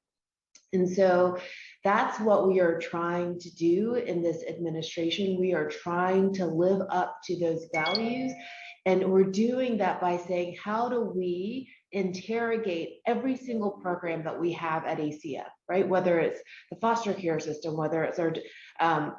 And so that's what we are trying to do in this administration. We are trying to live up to those values. And we're doing that by saying, how do we interrogate every single program that we have at ACF, right? Whether it's the foster care system, whether it's our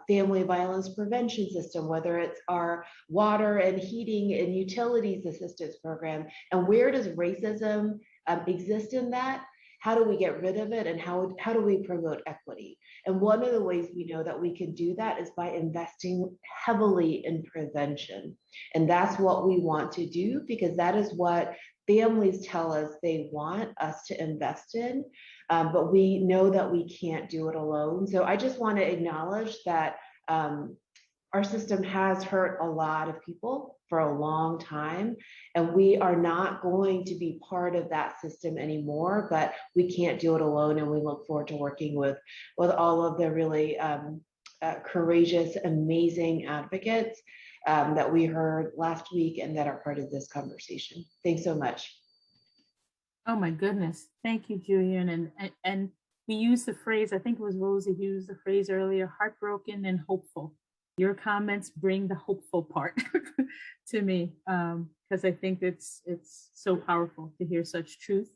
family violence prevention system, whether it's our water and heating and utilities assistance program, and where does racism exist in that? How do we get rid of it, and how do we promote equity? And one of the ways we know that we can do that is by investing heavily in prevention. And that's what we want to do, because that is what families tell us they want us to invest in, but we know that we can't do it alone. So I just want to acknowledge that our system has hurt a lot of people for a long time, and we are not going to be part of that system anymore, but we can't do it alone. And we look forward to working with all of the really courageous, amazing advocates that we heard last week and that are part of this conversation. Thanks so much. Oh my goodness. Thank you, Julian. And we used the phrase, I think it was Rosie who used the phrase earlier, heartbroken and hopeful. Your comments bring the hopeful part to me, because I think it's so powerful to hear such truth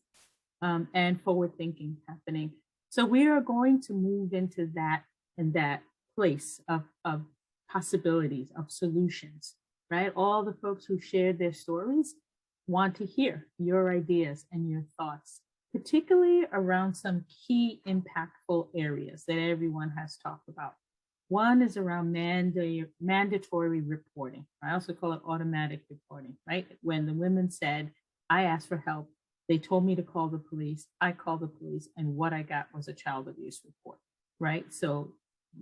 and forward thinking happening. So we are going to move into that place of possibilities, of solutions, right? All the folks who shared their stories want to hear your ideas and your thoughts, particularly around some key impactful areas that everyone has talked about. One is around mandatory reporting. I also call it automatic reporting, right? When the women said, I asked for help, they told me to call the police, I called the police, and what I got was a child abuse report, right? So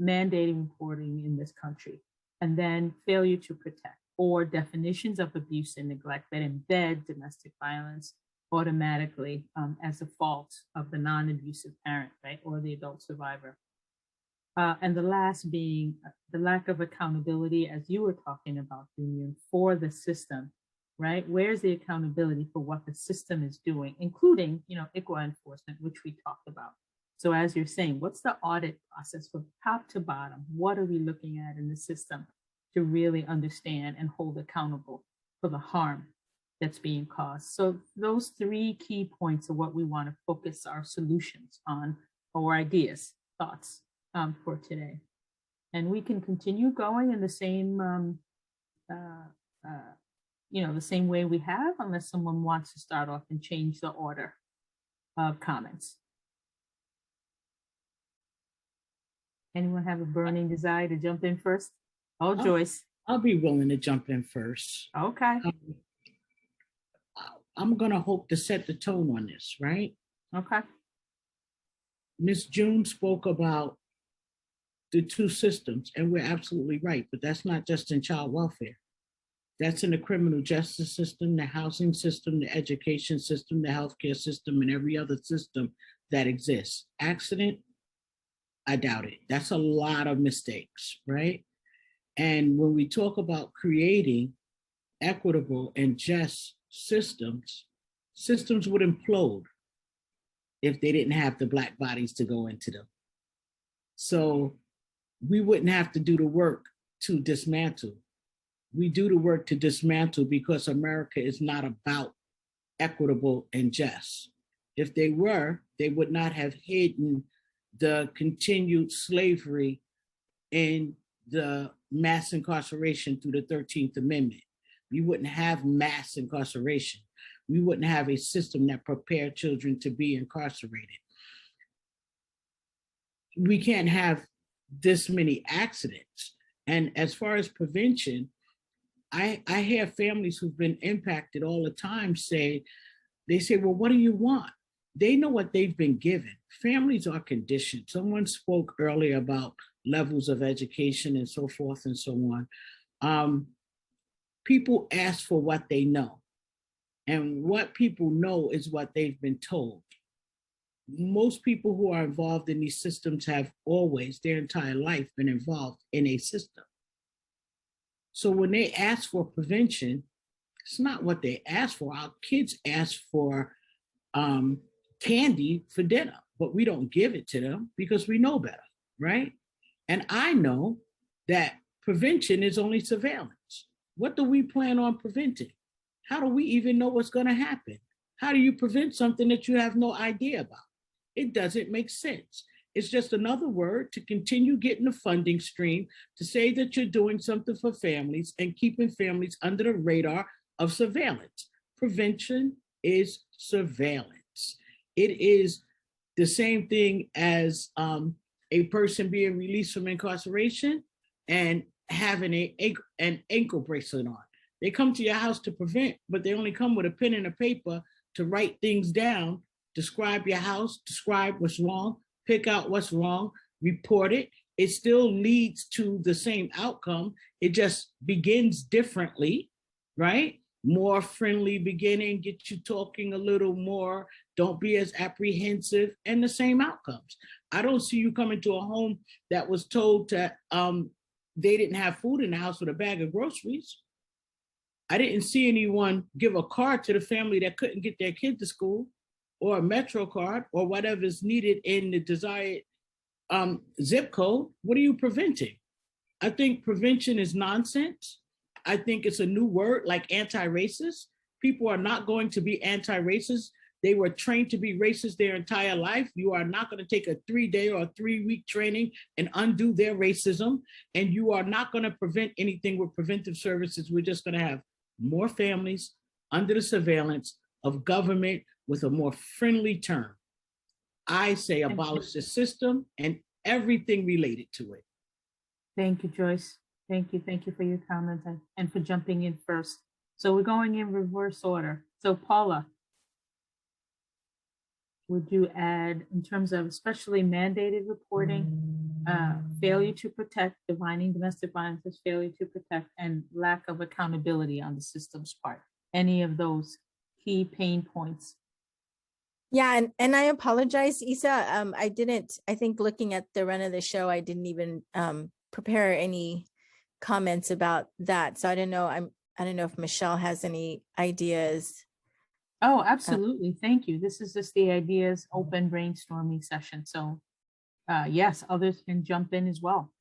mandating reporting in this country. And then failure to protect, or definitions of abuse and neglect that embed domestic violence automatically as a fault of the non-abusive parent, right? Or the adult survivor. And the last being the lack of accountability, as you were talking about, Union, for the system, right? Where's the accountability for what the system is doing, including, ICWA enforcement, which we talked about. So as you're saying, what's the audit process from top to bottom? What are we looking at in the system to really understand and hold accountable for the harm that's being caused. So those 3 key points are what we want to focus our solutions on, or ideas, thoughts for today. And we can continue going in the same, the same way we have, unless someone wants to start off and change the order of comments. Anyone have a burning desire to jump in first? Oh, Joyce. I'll be willing to jump in first. Okay. I'm going to hope to set the tone on this, right? Okay. Ms. June spoke about the 2 systems, and we're absolutely right, but that's not just in child welfare. That's in the criminal justice system, the housing system, the education system, the healthcare system, and every other system that exists. Accident, I doubt it. That's a lot of mistakes, right? And when we talk about creating equitable and just systems would implode if they didn't have the Black bodies to go into them. So we wouldn't have to do the work to dismantle. We do the work to dismantle because America is not about equitable and just. If they were, they would not have hidden the continued slavery and the mass incarceration through the 13th Amendment. We wouldn't have mass incarceration. We wouldn't have a system that prepared children to be incarcerated. We can't have this many accidents. And as far as prevention, I hear families who've been impacted all the time say, well, what do you want? They know what they've been given. Families are conditioned. Someone spoke earlier about levels of education and so forth and so on. People ask for what they know. And what people know is what they've been told. Most people who are involved in these systems have always, their entire life, been involved in a system. So when they ask for prevention, it's not what they ask for. Our kids ask for candy for dinner, but we don't give it to them because we know better, right? And I know that prevention is only surveillance. What do we plan on preventing? How do we even know what's going to happen? How do you prevent something that you have no idea about? It doesn't make sense. It's just another word to continue getting a funding stream to say that you're doing something for families and keeping families under the radar of surveillance. Prevention is surveillance. It is the same thing as a person being released from incarceration and having an ankle bracelet on. They come to your house to prevent, but they only come with a pen and a paper to write things down, describe your house, describe what's wrong, pick out what's wrong, report it. It still leads to the same outcome. It just begins differently, right? More friendly beginning, get you talking a little more, don't be as apprehensive, and the same outcomes. I don't see you coming to a home that was told that they didn't have food in the house with a bag of groceries. I didn't see anyone give a card to the family that couldn't get their kid to school, or a Metro card, or whatever is needed in the desired zip code. What are you preventing? I think prevention is nonsense. I think it's a new word like anti-racist. People are not going to be anti-racist. They were trained to be racist their entire life. You are not going to take a 3-day or 3-week training and undo their racism. And you are not going to prevent anything with preventive services. We're just going to have more families under the surveillance of government with a more friendly term. I say abolish the system and everything related to it. Thank you, Joyce. Thank you for your comments and for jumping in first. So we're going in reverse order. So Paula, would you add, in terms of especially mandated reporting, failure to protect, defining domestic violence as failure to protect, and lack of accountability on the system's part? Any of those key pain points? Yeah, and I apologize, Isa. I think looking at the run of the show, I didn't even prepare any comments about that. So I don't know if Michelle has any ideas. Oh, absolutely. Thank you. This is just the ideas open brainstorming session. So yes, others can jump in as well.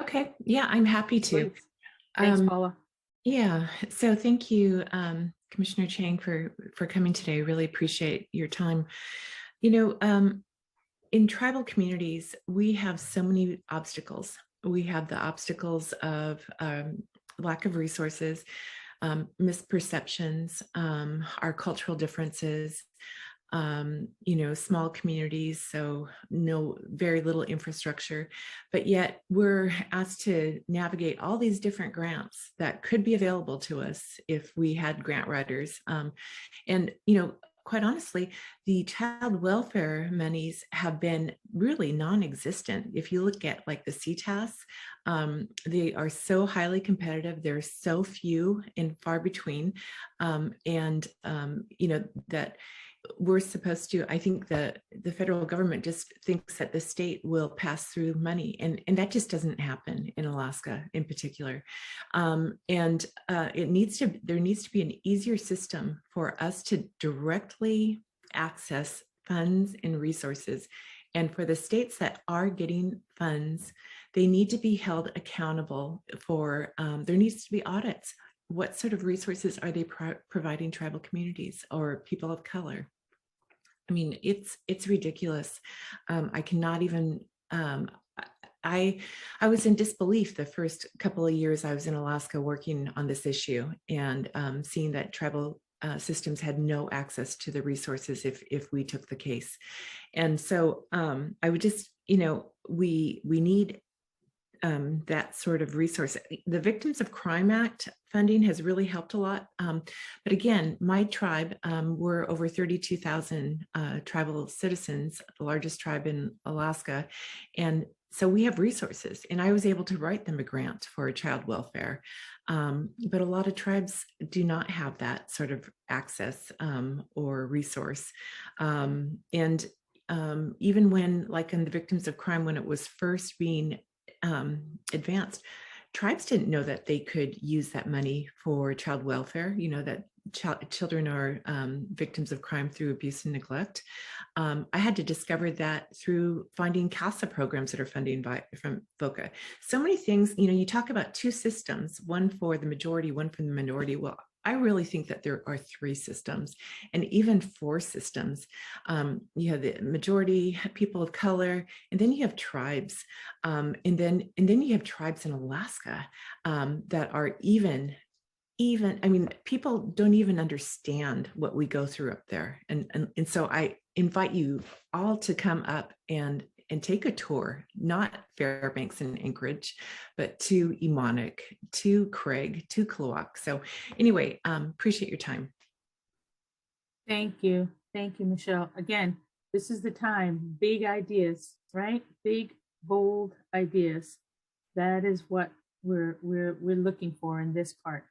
Okay. Yeah, I'm happy to. Great. Thanks, Paula. Yeah, so thank you, Commissioner Chang, for coming today. Really appreciate your time. You know, in tribal communities, we have so many obstacles. We have the obstacles of lack of resources, misperceptions, our cultural differences, you know, small communities, so very little infrastructure, but yet we're asked to navigate all these different grants that could be available to us if we had grant writers. And, you know, quite honestly, the child welfare monies have been really non-existent. If you look at like the CTAS, they are so highly competitive. There's so few and far between. You know, that we're supposed to, I think the federal government just thinks that the state will pass through money, and that just doesn't happen in Alaska in particular. There needs to be an easier system for us to directly access funds and resources. And for the states that are getting funds, they need to be held accountable for, there needs to be audits. What sort of resources are they providing tribal communities or people of color? I mean, it's ridiculous. I cannot even, I was in disbelief the first couple of years I was in Alaska working on this issue, and seeing that tribal systems had no access to the resources if we took the case. And so I would just, you know, we need that sort of resource. The Victims of Crime Act funding has really helped a lot. But again, my tribe, we're over 32,000 tribal citizens, the largest tribe in Alaska. And so we have resources, and I was able to write them a grant for child welfare. But a lot of tribes do not have that sort of access or resource. Even when, like in the Victims of Crime, when it was first being advanced, tribes didn't know that they could use that money for child welfare, you know, that children are victims of crime through abuse and neglect. I had to discover that through finding CASA programs that are funded from VOCA. So many things, you know, you talk about two systems, one for the majority, one for the minority. Well, I really think that there are three systems, and even four systems. You have the majority, people of color, and then you have tribes, and then you have tribes in Alaska that are even, I mean, people don't even understand what we go through up there. And so I invite you all to come up and take a tour, not Fairbanks and Anchorage, but to Emonic, to Craig, to Kluwak. So anyway, appreciate your time. Thank you. Thank you, Michelle. Again, this is the time, big ideas, right? Big, bold ideas. That is what we're looking for in this part.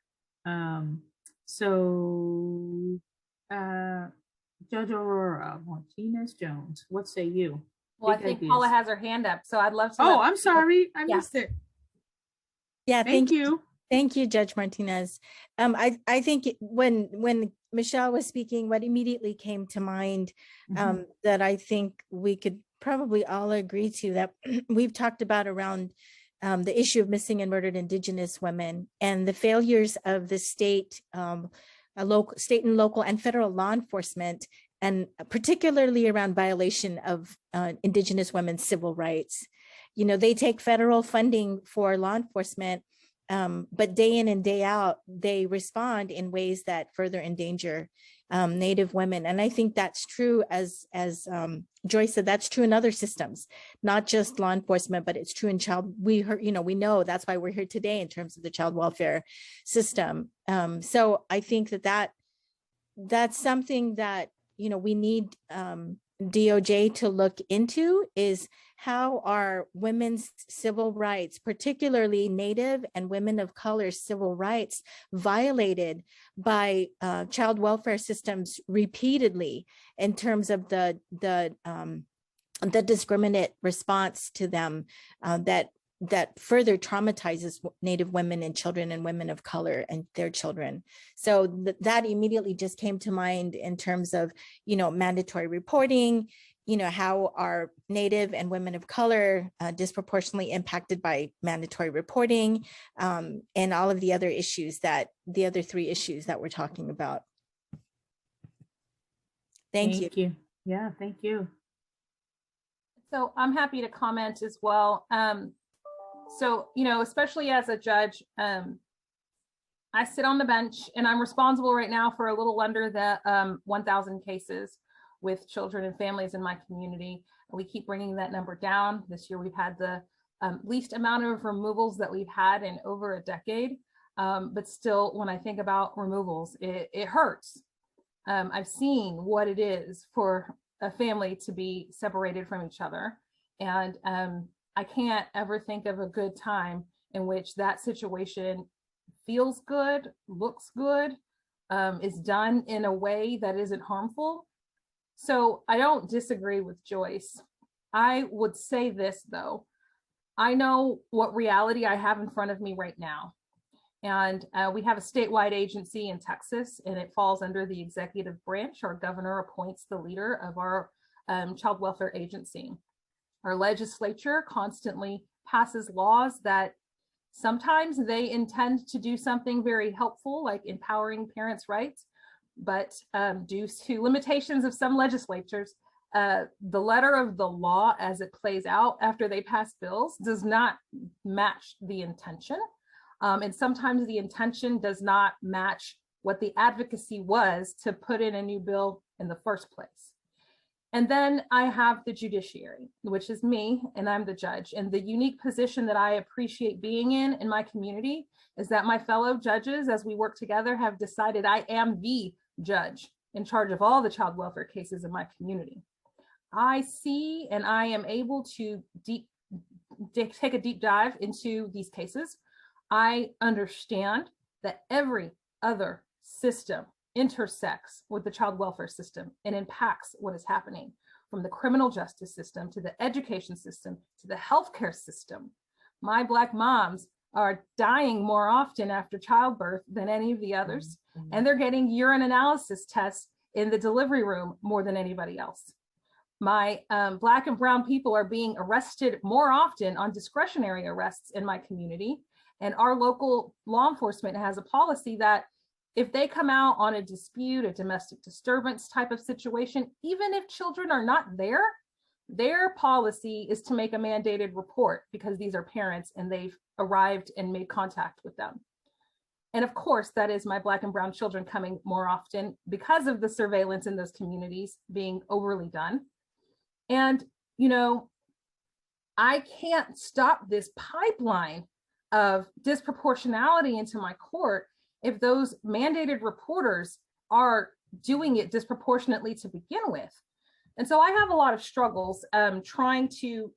Judge Aurora Martinez-Jones, what say you? Well, Big I think ideas. Paula has her hand up, so I'd love to. Oh, I'm sorry. I Yeah. missed it. Yeah, Thank you. Thank you, Judge Martinez. I think when Michelle was speaking, what immediately came to mind that I think we could probably all agree to, that we've talked about around the issue of missing and murdered Indigenous women and the failures of the state, state and local and federal law enforcement, and particularly around violation of Indigenous women's civil rights. You know, they take federal funding for law enforcement, but day in and day out, they respond in ways that further endanger Native women. And I think that's true, as Joyce said, that's true in other systems, not just law enforcement, but it's true in we know that's why we're here today in terms of the child welfare system. So I think that's something that, you know, we need DOJ to look into, is how are women's civil rights, particularly Native and women of color civil rights, violated by child welfare systems repeatedly in terms of the discriminate response to them that further traumatizes Native women and children and women of color and their children. So that immediately just came to mind in terms of, you know, mandatory reporting, how are Native and women of color disproportionately impacted by mandatory reporting, and all of the other issues the other 3 issues that we're talking about. Thank you. Yeah, thank you. So I'm happy to comment as well. So, especially as a judge, I sit on the bench and I'm responsible right now for a little under the 1,000 cases with children and families in my community. We keep bringing that number down. This year we've had the least amount of removals that we've had in over a decade. But still, when I think about removals, it hurts. I've seen what it is for a family to be separated from each other. And I can't ever think of a good time in which that situation feels good, looks good, is done in a way that isn't harmful. So I don't disagree with Joyce. I would say this though, I know what reality I have in front of me right now. And we have a statewide agency in Texas, and it falls under the executive branch. Our governor appoints the leader of our child welfare agency. Our legislature constantly passes laws that sometimes they intend to do something very helpful, like empowering parents' rights, but due to limitations of some legislatures, the letter of the law as it plays out after they pass bills does not match the intention. And sometimes the intention does not match what the advocacy was to put in a new bill in the first place. And then I have the judiciary, which is me, and I'm the judge. And the unique position that I appreciate being in my community is that my fellow judges, as we work together, have decided I am the judge in charge of all the child welfare cases in my community. I see and I am able to take a deep dive into these cases. I understand that every other system intersects with the child welfare system and impacts what is happening, from the criminal justice system to the education system to the healthcare system. My Black moms are dying more often after childbirth than any of the others, and they're getting urine analysis tests in the delivery room more than anybody else. My Black and brown people are being arrested more often on discretionary arrests in my community, and our local law enforcement has a policy that if they come out on a dispute, a domestic disturbance type of situation, even if children are not there, their policy is to make a mandated report because these are parents and they've arrived and made contact with them. And of course, that is my Black and brown children coming more often because of the surveillance in those communities being overly done. And, I can't stop this pipeline of disproportionality into my court if those mandated reporters are doing it disproportionately to begin with. And so I have a lot of struggles trying to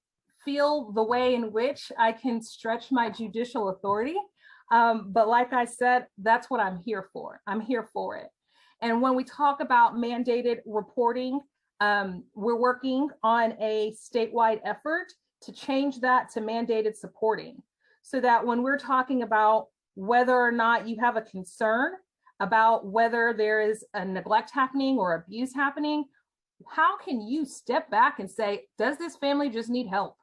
feel the way in which I can stretch my judicial authority. But like I said, that's what I'm here for. I'm here for it. And when we talk about mandated reporting, we're working on a statewide effort to change that to mandated supporting, so that when we're talking about whether or not you have a concern about whether there is a neglect happening or abuse happening, how can you step back and say, does this family just need help?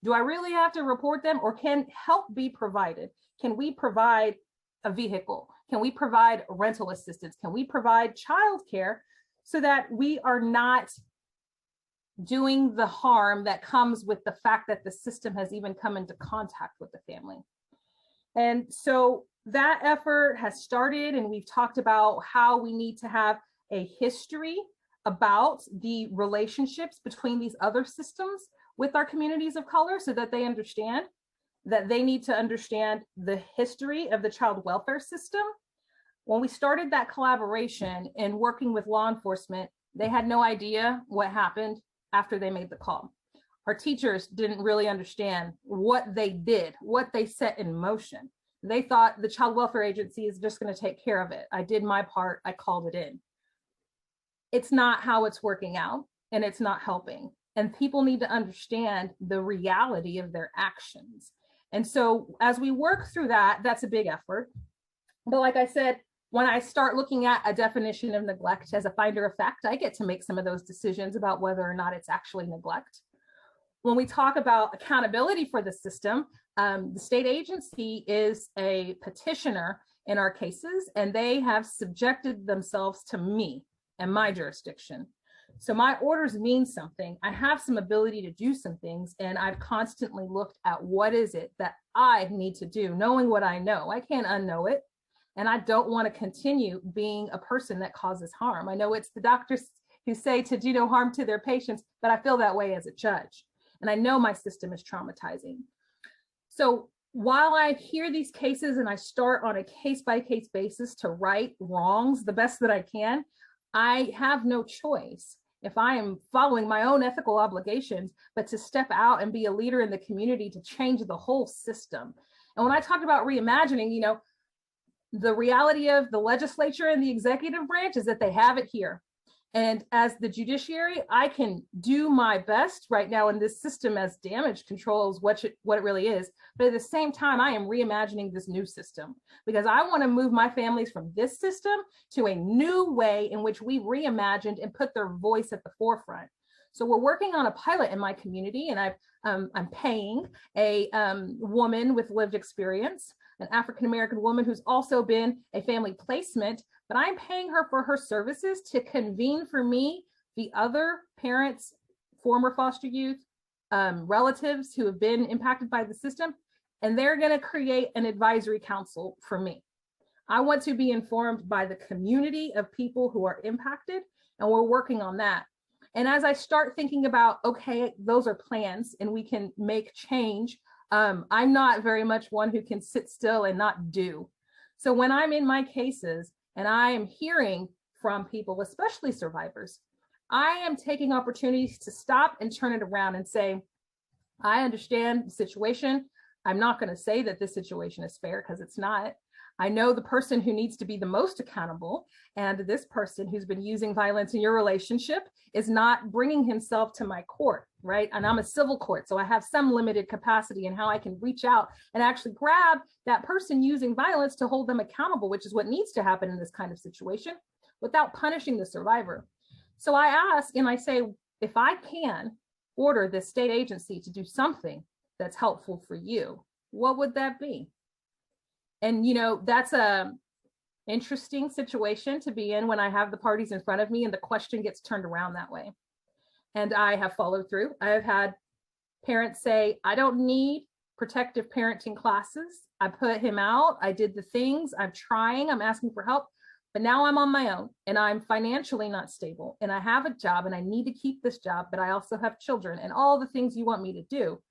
Do I really have to report them, or can help be provided? Can we provide a vehicle? Can we provide rental assistance? Can we provide childcare so that we are not doing the harm that comes with the fact that the system has even come into contact with the family? And so that effort has started, and we've talked about how we need to have a history about the relationships between these other systems with our communities of color, so that they understand that they need to understand the history of the child welfare system. When we started that collaboration and working with law enforcement, they had no idea what happened after they made the call. Our teachers didn't really understand what they did, what they set in motion. They thought the child welfare agency is just going to take care of it. I did my part, I called it in. It's not how it's working out, and it's not helping. And people need to understand the reality of their actions. And so as we work through that, that's a big effort. But like I said, when I start looking at a definition of neglect as a finder of fact, I get to make some of those decisions about whether or not it's actually neglect. When we talk about accountability for the system, the state agency is a petitioner in our cases, and they have subjected themselves to me and my jurisdiction. So my orders mean something. I have some ability to do some things, and I've constantly looked at what is it that I need to do, knowing what I know. I can't unknow it, and I don't want to continue being a person that causes harm. I know it's the doctors who say to do no harm to their patients, but I feel that way as a judge, and I know my system is traumatizing. So while I hear these cases and I start on a case-by-case basis to right wrongs the best that I can, I have no choice, if I am following my own ethical obligations, but to step out and be a leader in the community to change the whole system. And when I talk about reimagining, you know, the reality of the legislature and the executive branch is that they have it here. And as the judiciary, I can do my best right now in this system as damage control is what it really is. But at the same time, I am reimagining this new system because I want to move my families from this system to a new way in which we reimagined and put their voice at the forefront. So we're working on a pilot in my community, and I'm paying a woman with lived experience, an African-American woman who's also been a family placement, but I'm paying her for her services to convene for me the other parents, former foster youth, relatives who have been impacted by the system, and they're going to create an advisory council for me. I want to be informed by the community of people who are impacted, and we're working on that. And as I start thinking about, okay, those are plans and we can make change, I'm not very much one who can sit still and not do. So when I'm in my cases and I am hearing from people, especially survivors, I am taking opportunities to stop and turn it around and say, I understand the situation. I'm not going to say that this situation is fair because it's not. I know the person who needs to be the most accountable, and this person who's been using violence in your relationship is not bringing himself to my court, right? And I'm a civil court, so I have some limited capacity in how I can reach out and actually grab that person using violence to hold them accountable, which is what needs to happen in this kind of situation without punishing the survivor. So I ask and I say, if I can order this state agency to do something that's helpful for you, what would that be? And, you know, that's a interesting situation to be in when I have the parties in front of me and the question gets turned around that way. And I have followed through. I have had parents say, I don't need protective parenting classes. I put him out. I did the things. I'm trying. I'm asking for help. But now I'm on my own and I'm financially not stable and I have a job and I need to keep this job, but I also have children and all the things you want me to do.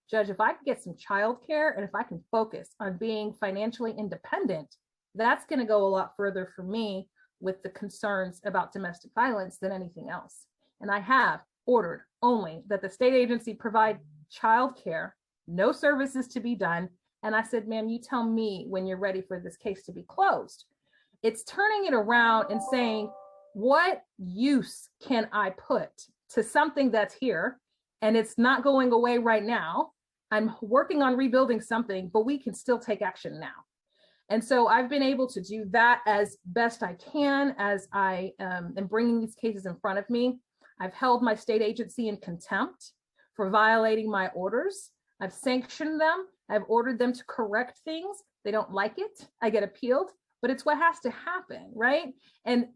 Judge, if I can get some childcare and if I can focus on being financially independent, that's going to go a lot further for me with the concerns about domestic violence than anything else. And I have ordered only that the state agency provide childcare, no services to be done. And I said, ma'am, you tell me when you're ready for this case to be closed. It's turning it around and saying, what use can I put to something that's here and it's not going away right now? I'm working on rebuilding something, but we can still take action now. And so I've been able to do that as best I can as I am bringing these cases in front of me. I've held my state agency in contempt for violating my orders. I've sanctioned them. I've ordered them to correct things. They don't like it. I get appealed, but it's what has to happen, right? And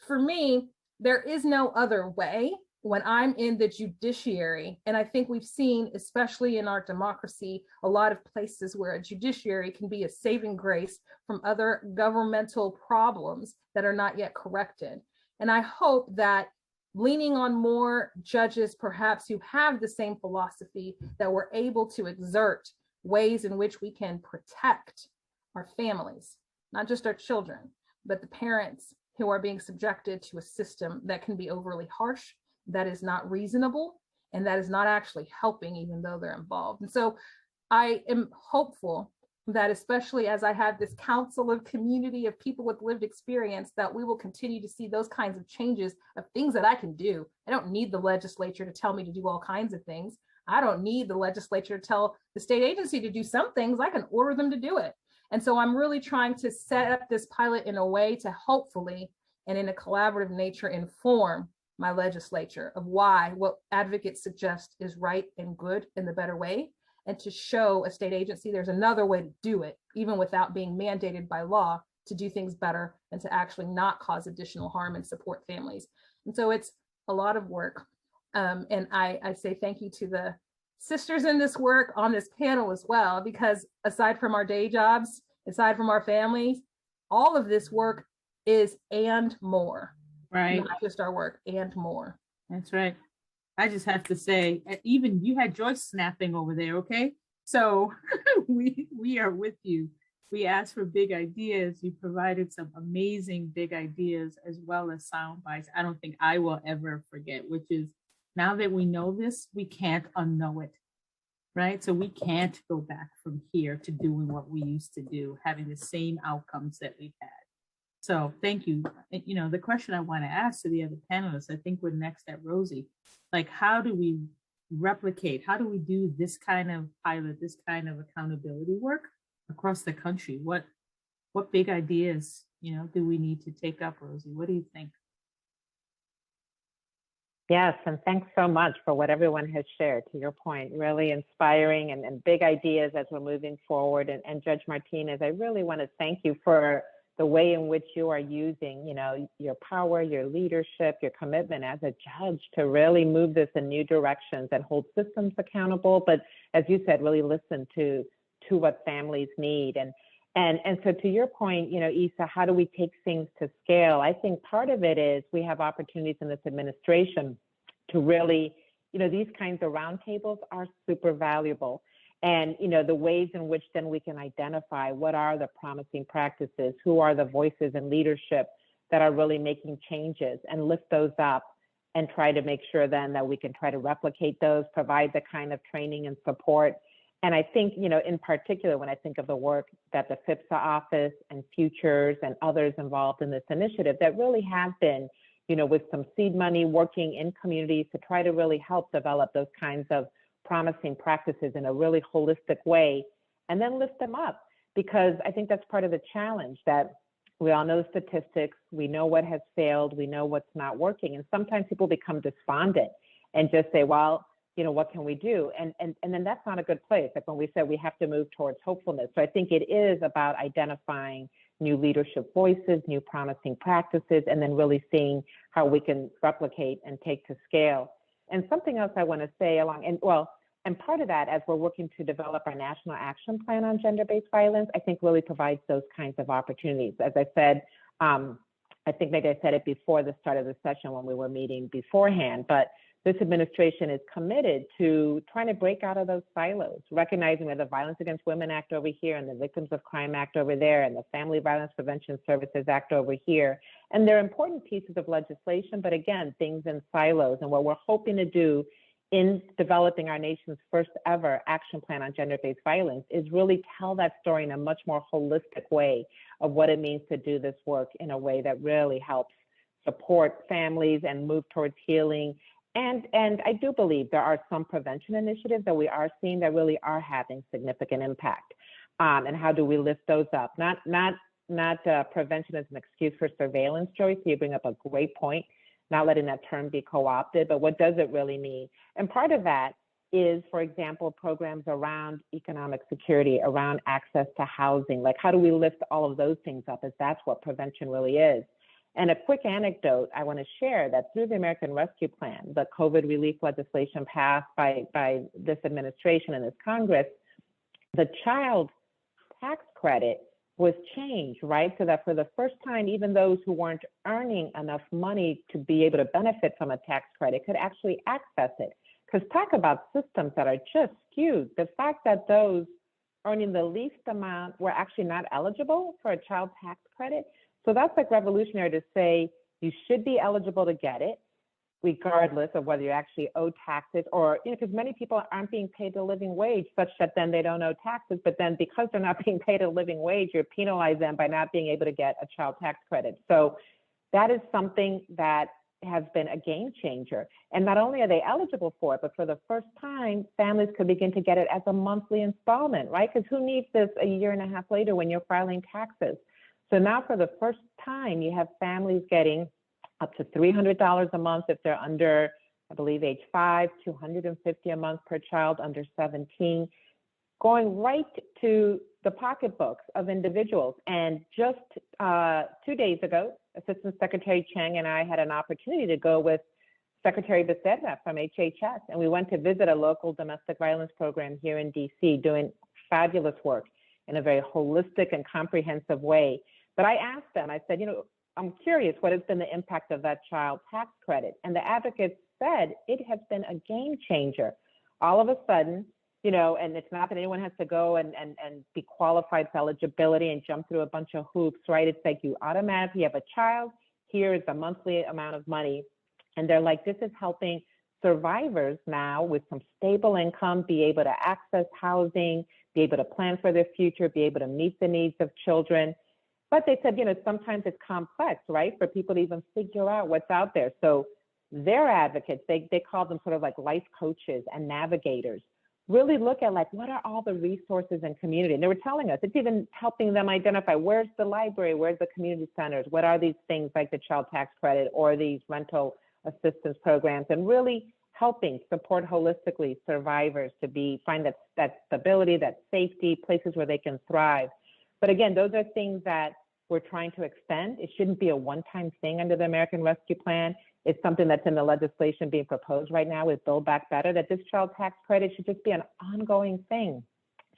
for me, there is no other way when I'm in the judiciary. And I think we've seen, especially in our democracy, a lot of places where a judiciary can be a saving grace from other governmental problems that are not yet corrected. And I hope that leaning on more judges, perhaps who have the same philosophy, that we're able to exert ways in which we can protect our families, not just our children, but the parents who are being subjected to a system that can be overly harsh, that is not reasonable, and that is not actually helping, even though they're involved. And so I am hopeful that, especially as I have this council of community of people with lived experience, that we will continue to see those kinds of changes of things that I can do. I don't need the legislature to tell me to do all kinds of things. I don't need the legislature to tell the state agency to do some things. I can order them to do it. And so I'm really trying to set up this pilot in a way to hopefully, and in a collaborative nature, inform my legislature of why what advocates suggest is right and good in the better way, and to show a state agency there's another way to do it, even without being mandated by law, to do things better and to actually not cause additional harm and support families. And so it's a lot of work. And I say thank you to the sisters in this work on this panel as well, because aside from our day jobs, aside from our families, all of this work is and more. Right. Not just our work, and more. That's right. I just have to say, even you had Joyce snapping over there, okay? So we are with you. We asked for big ideas. You provided some amazing big ideas as well as sound bites. I don't think I will ever forget, which is now that we know this, we can't unknow it, right? So we can't go back from here to doing what we used to do, having the same outcomes that we've had. So thank you. You know, the question I want to ask to the other panelists, I think we're next at Rosie, like how do we replicate, how do we do this kind of pilot, this kind of accountability work across the country? What big ideas, you know, do we need to take up, Rosie? What do you think? Yes, and thanks so much for what everyone has shared. To your point, really inspiring and big ideas as we're moving forward. And Judge Martinez, I really want to thank you for the way in which you are using, you know, your power, your leadership, your commitment as a judge to really move this in new directions and hold systems accountable. But as you said, really listen to what families need. And so to your point, you know, Isa, how do we take things to scale? I think part of it is we have opportunities in this administration to really, you know, these kinds of roundtables are super valuable. And, you know, the ways in which then we can identify what are the promising practices, who are the voices and leadership that are really making changes, and lift those up and try to make sure then that we can try to replicate those, provide the kind of training and support. And I think, you know, in particular, when I think of the work that the FIPSA office and Futures and others involved in this initiative that really have been, you know, with some seed money working in communities to try to really help develop those kinds of promising practices in a really holistic way, and then lift them up. Because I think that's part of the challenge, that we all know the statistics, we know what has failed, we know what's not working. And sometimes people become despondent and just say, well, you know, what can we do? And then that's not a good place. Like when we said we have to move towards hopefulness. So I think it is about identifying new leadership voices, new promising practices, and then really seeing how we can replicate and take to scale. And something else I want to say and part of that, as we're working to develop our national action plan on gender-based violence, I think really provides those kinds of opportunities. As I said, I think maybe I said it before the start of the session when we were meeting beforehand, but this administration is committed to trying to break out of those silos, recognizing that the Violence Against Women Act over here and the Victims of Crime Act over there and the Family Violence Prevention Services Act over here. And they're important pieces of legislation, but again, things in silos. And what we're hoping to do in developing our nation's first ever action plan on gender-based violence is really tell that story in a much more holistic way of what it means to do this work in a way that really helps support families and move towards healing. And I do believe there are some prevention initiatives that we are seeing that really are having significant impact. And how do we lift those up? Not prevention as an excuse for surveillance, Joyce. You bring up a great point, not letting that term be co-opted, but what does it really mean? And part of that is, for example, programs around economic security, around access to housing. Like, how do we lift all of those things up, as that's what prevention really is? And a quick anecdote I want to share, that through the American Rescue Plan, the COVID relief legislation passed by this administration and this Congress, the child tax credit was changed, right? So that for the first time, even those who weren't earning enough money to be able to benefit from a tax credit could actually access it. Because talk about systems that are just skewed. The fact that those earning the least amount were actually not eligible for a child tax credit. So that's like revolutionary to say you should be eligible to get it, regardless of whether you actually owe taxes or, you know, because many people aren't being paid a living wage such that then they don't owe taxes. But then because they're not being paid a living wage, you penalize them by not being able to get a child tax credit. So that is something that has been a game changer. And not only are they eligible for it, but for the first time, families could begin to get it as a monthly installment, right? Because who needs this a year and a half later when you're filing taxes? So now for the first time, you have families getting up to $300 a month if they're under, I believe, age 5, $250 a month per child under 17, going right to the pocketbooks of individuals. And just 2 days ago, Assistant Secretary Chang and I had an opportunity to go with Secretary Becerra from HHS, and we went to visit a local domestic violence program here in DC, doing fabulous work in a very holistic and comprehensive way. But I asked them, I said, I'm curious, what has been the impact of that child tax credit? And the advocates said it has been a game changer. All of a sudden, and it's not that anyone has to go and be qualified for eligibility and jump through a bunch of hoops, right? It's like you automatically have a child, here is the monthly amount of money. And they're like, this is helping survivors now with some stable income, be able to access housing, be able to plan for their future, be able to meet the needs of children. But they said, sometimes it's complex, right? For people to even figure out what's out there. So their advocates, they call them sort of like life coaches and navigators, really look at like, what are all the resources in community? And they were telling us, it's even helping them identify, where's the library, where's the community centers, what are these things like the child tax credit or these rental assistance programs, and really helping support holistically survivors to find that stability, that safety, places where they can thrive. But again, those are things that we're trying to extend. It shouldn't be a one-time thing under the American Rescue Plan. It's something that's in the legislation being proposed right now with Build Back Better, that this child tax credit should just be an ongoing thing.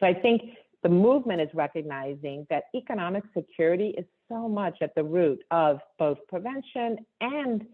So I think the movement is recognizing that economic security is so much at the root of both prevention and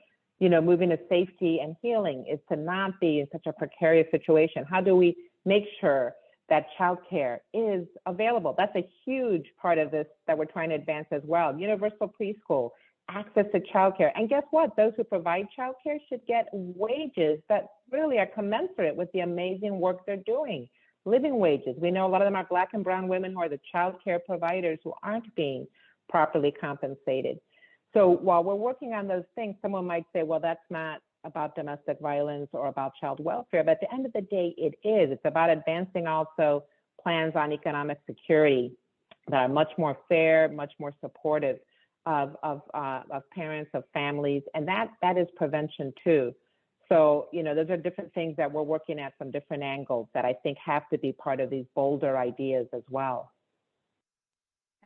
moving to safety and healing, is to not be in such a precarious situation. How do we make sure that childcare is available? That's a huge part of this that we're trying to advance as well. Universal preschool, access to childcare. And guess what? Those who provide childcare should get wages that really are commensurate with the amazing work they're doing. Living wages. We know a lot of them are Black and brown women who are the childcare providers who aren't being properly compensated. So while we're working on those things, someone might say, well, that's not about domestic violence or about child welfare. But at the end of the day, it is. It's about advancing also plans on economic security that are much more fair, much more supportive of parents, of families, and that is prevention too. So, those are different things that we're working at from different angles that I think have to be part of these bolder ideas as well.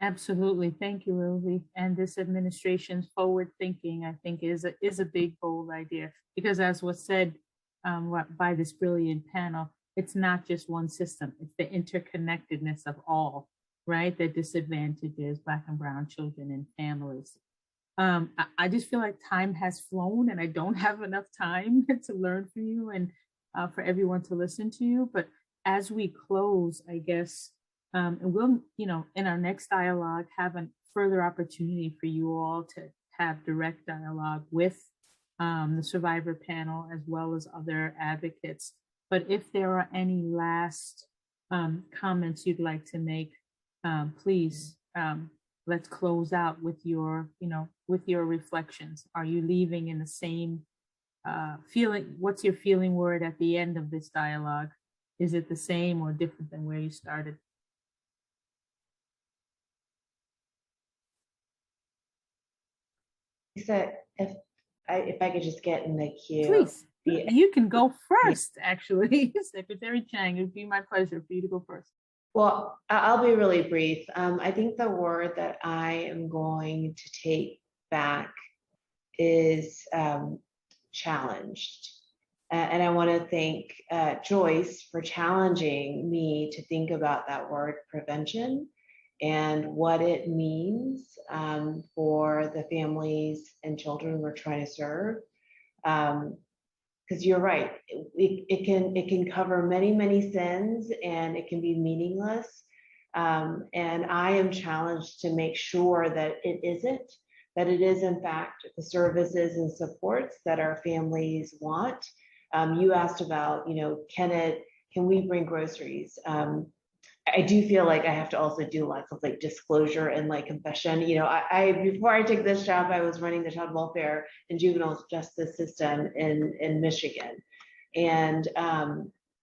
Absolutely. Thank you, Rosie. And this administration's forward thinking, I think, is a big, bold idea, because as was said by this brilliant panel, it's not just one system. It's the interconnectedness of all, right, that disadvantages Black and brown children and families. I just feel like time has flown and I don't have enough time to learn from you and for everyone to listen to you. But as we close, I guess, and we'll, in our next dialogue, have a further opportunity for you all to have direct dialogue with the survivor panel as well as other advocates. But if there are any last comments you'd like to make, please, let's close out with your, with your reflections. Are you leaving in the same feeling? What's your feeling word at the end of this dialogue? Is it the same or different than where you started? Lisa, if I could just get in the queue. Please, Yeah. you can go first, actually. Secretary Chang, it'd be my pleasure for you to go first. Well, I'll be really brief. I think the word that I am going to take back is challenged. And I want to thank Joyce for challenging me to think about that word prevention and what it means for the families and children we're trying to serve. Because you're right, it can cover many sins and it can be meaningless. And I am challenged to make sure that it isn't, that it is in fact the services and supports that our families want. You asked about, can we bring groceries? I do feel like I have to also do lots of like disclosure and like confession. You know, I before I took this job, I was running the child welfare and juvenile justice system in Michigan. And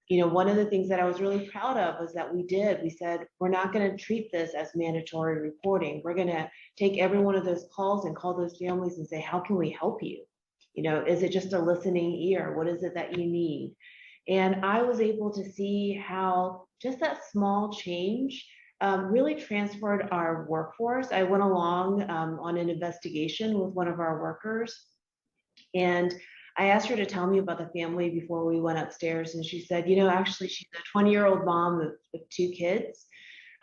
you know, one of the things that I was really proud of was that we said, we're not going to treat this as mandatory reporting. We're going to take every one of those calls and call those families and say, how can we help you? You know, is it just a listening ear? What is it that you need? And I was able to see how just that small change really transferred our workforce. I went along on an investigation with one of our workers, and I asked her to tell me about the family before we went upstairs. And she said, you know, actually, she's a 20-year-old mom of 2 kids,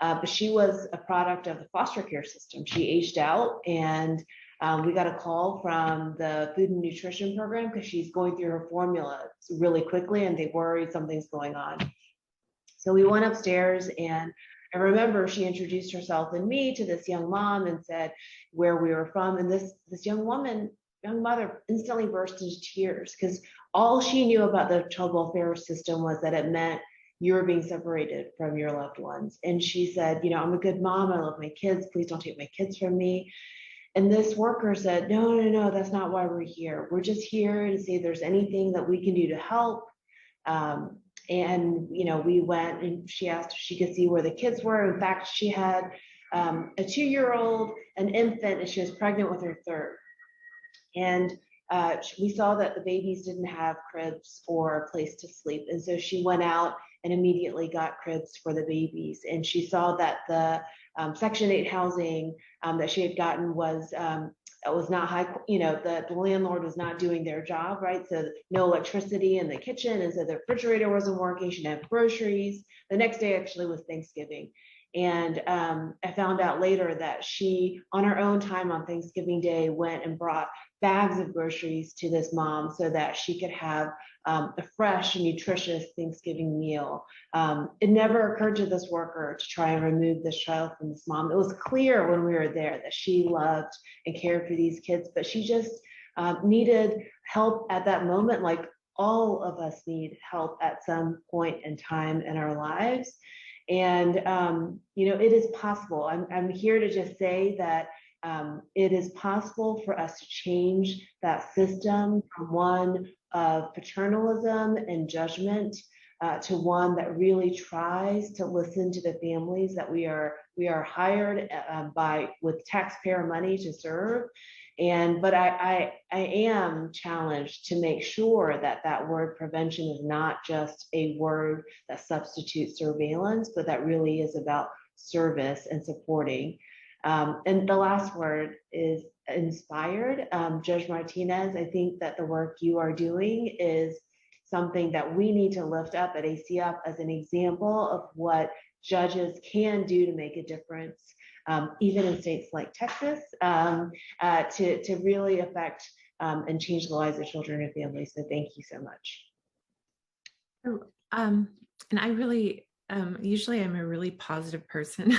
but she was a product of the foster care system. She aged out, and we got a call from the food and nutrition program because she's going through her formula really quickly, and they worried something's going on. So we went upstairs, and I remember she introduced herself and me to this young mom and said where we were from. And this young mother instantly burst into tears because all she knew about the child welfare system was that it meant you were being separated from your loved ones. And she said, you know, I'm a good mom. I love my kids. Please don't take my kids from me. And this worker said, no, that's not why we're here. We're just here to see if there's anything that we can do to help. And, you know, we went and she asked if she could see where the kids were. In fact, she had a 2-year-old, an infant, and she was pregnant with her 3rd. And we saw that the babies didn't have cribs or a place to sleep. And so she went out and immediately got cribs for the babies. And she saw that the Section 8 housing that she had gotten was not high, you know, the landlord was not doing their job, right? So no electricity in the kitchen, and so the refrigerator wasn't working. She didn't have groceries. The next day actually was Thanksgiving. And I found out later that she, on her own time on Thanksgiving Day, went and brought bags of groceries to this mom so that she could have a fresh and nutritious Thanksgiving meal. It never occurred to this worker to try and remove this child from this mom. It was clear when we were there that she loved and cared for these kids, but she just needed help at that moment, like all of us need help at some point in time in our lives. And, you know, it is possible. I'm here to just say that it is possible for us to change that system from one of paternalism and judgment to one that really tries to listen to the families that we are hired with taxpayer money to serve. But I am challenged to make sure that that word prevention is not just a word that substitutes surveillance, but that really is about service and supporting. And the last word is inspired. Judge Martinez, I think that the work you are doing is something that we need to lift up at ACF as an example of what judges can do to make a difference, even in states like Texas, to really affect and change the lives of children and families. So thank you so much. And I really, usually I'm a really positive person.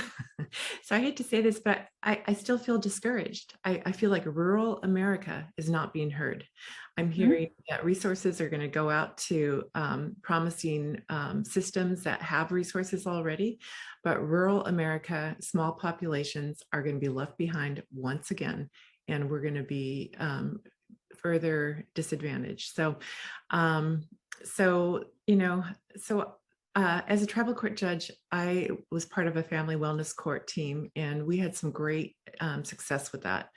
So I hate to say this, but I still feel discouraged. I feel like rural America is not being heard. I'm hearing that resources are going to go out to promising systems that have resources already, but rural America, small populations are going to be left behind once again, and we're going to be further disadvantaged. So, as a tribal court judge, I was part of a family wellness court team, and we had some great success with that.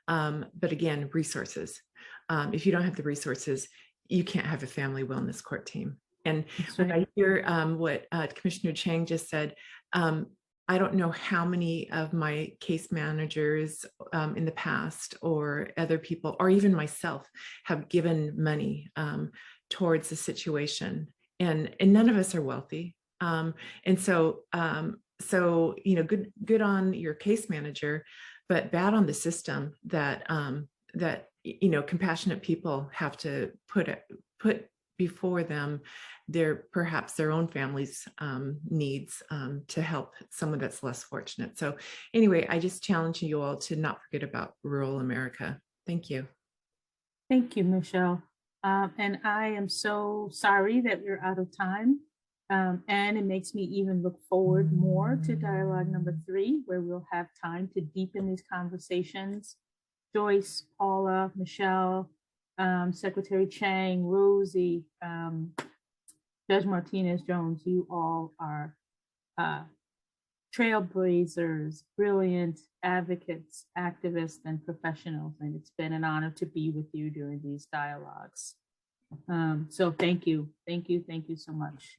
But again, resources. If you don't have the resources, you can't have a family wellness court team. And when I hear what Commissioner Chang just said, I don't know how many of my case managers in the past or other people, or even myself, have given money towards the situation. And none of us are wealthy. And so, you know, good on your case manager, but bad on the system that, you know, compassionate people have to put before them perhaps their own family's needs to help someone that's less fortunate. So anyway, I just challenge you all to not forget about rural America. Thank you. Thank you, Michelle. And I am so sorry that we're out of time. And it makes me even look forward more to dialogue number 3, where we'll have time to deepen these conversations. Joyce, Paula, Michelle, Secretary Chang, Rosie, Judge Martinez Jones, you all are trailblazers, brilliant advocates, activists, and professionals. And it's been an honor to be with you during these dialogues. So thank you so much.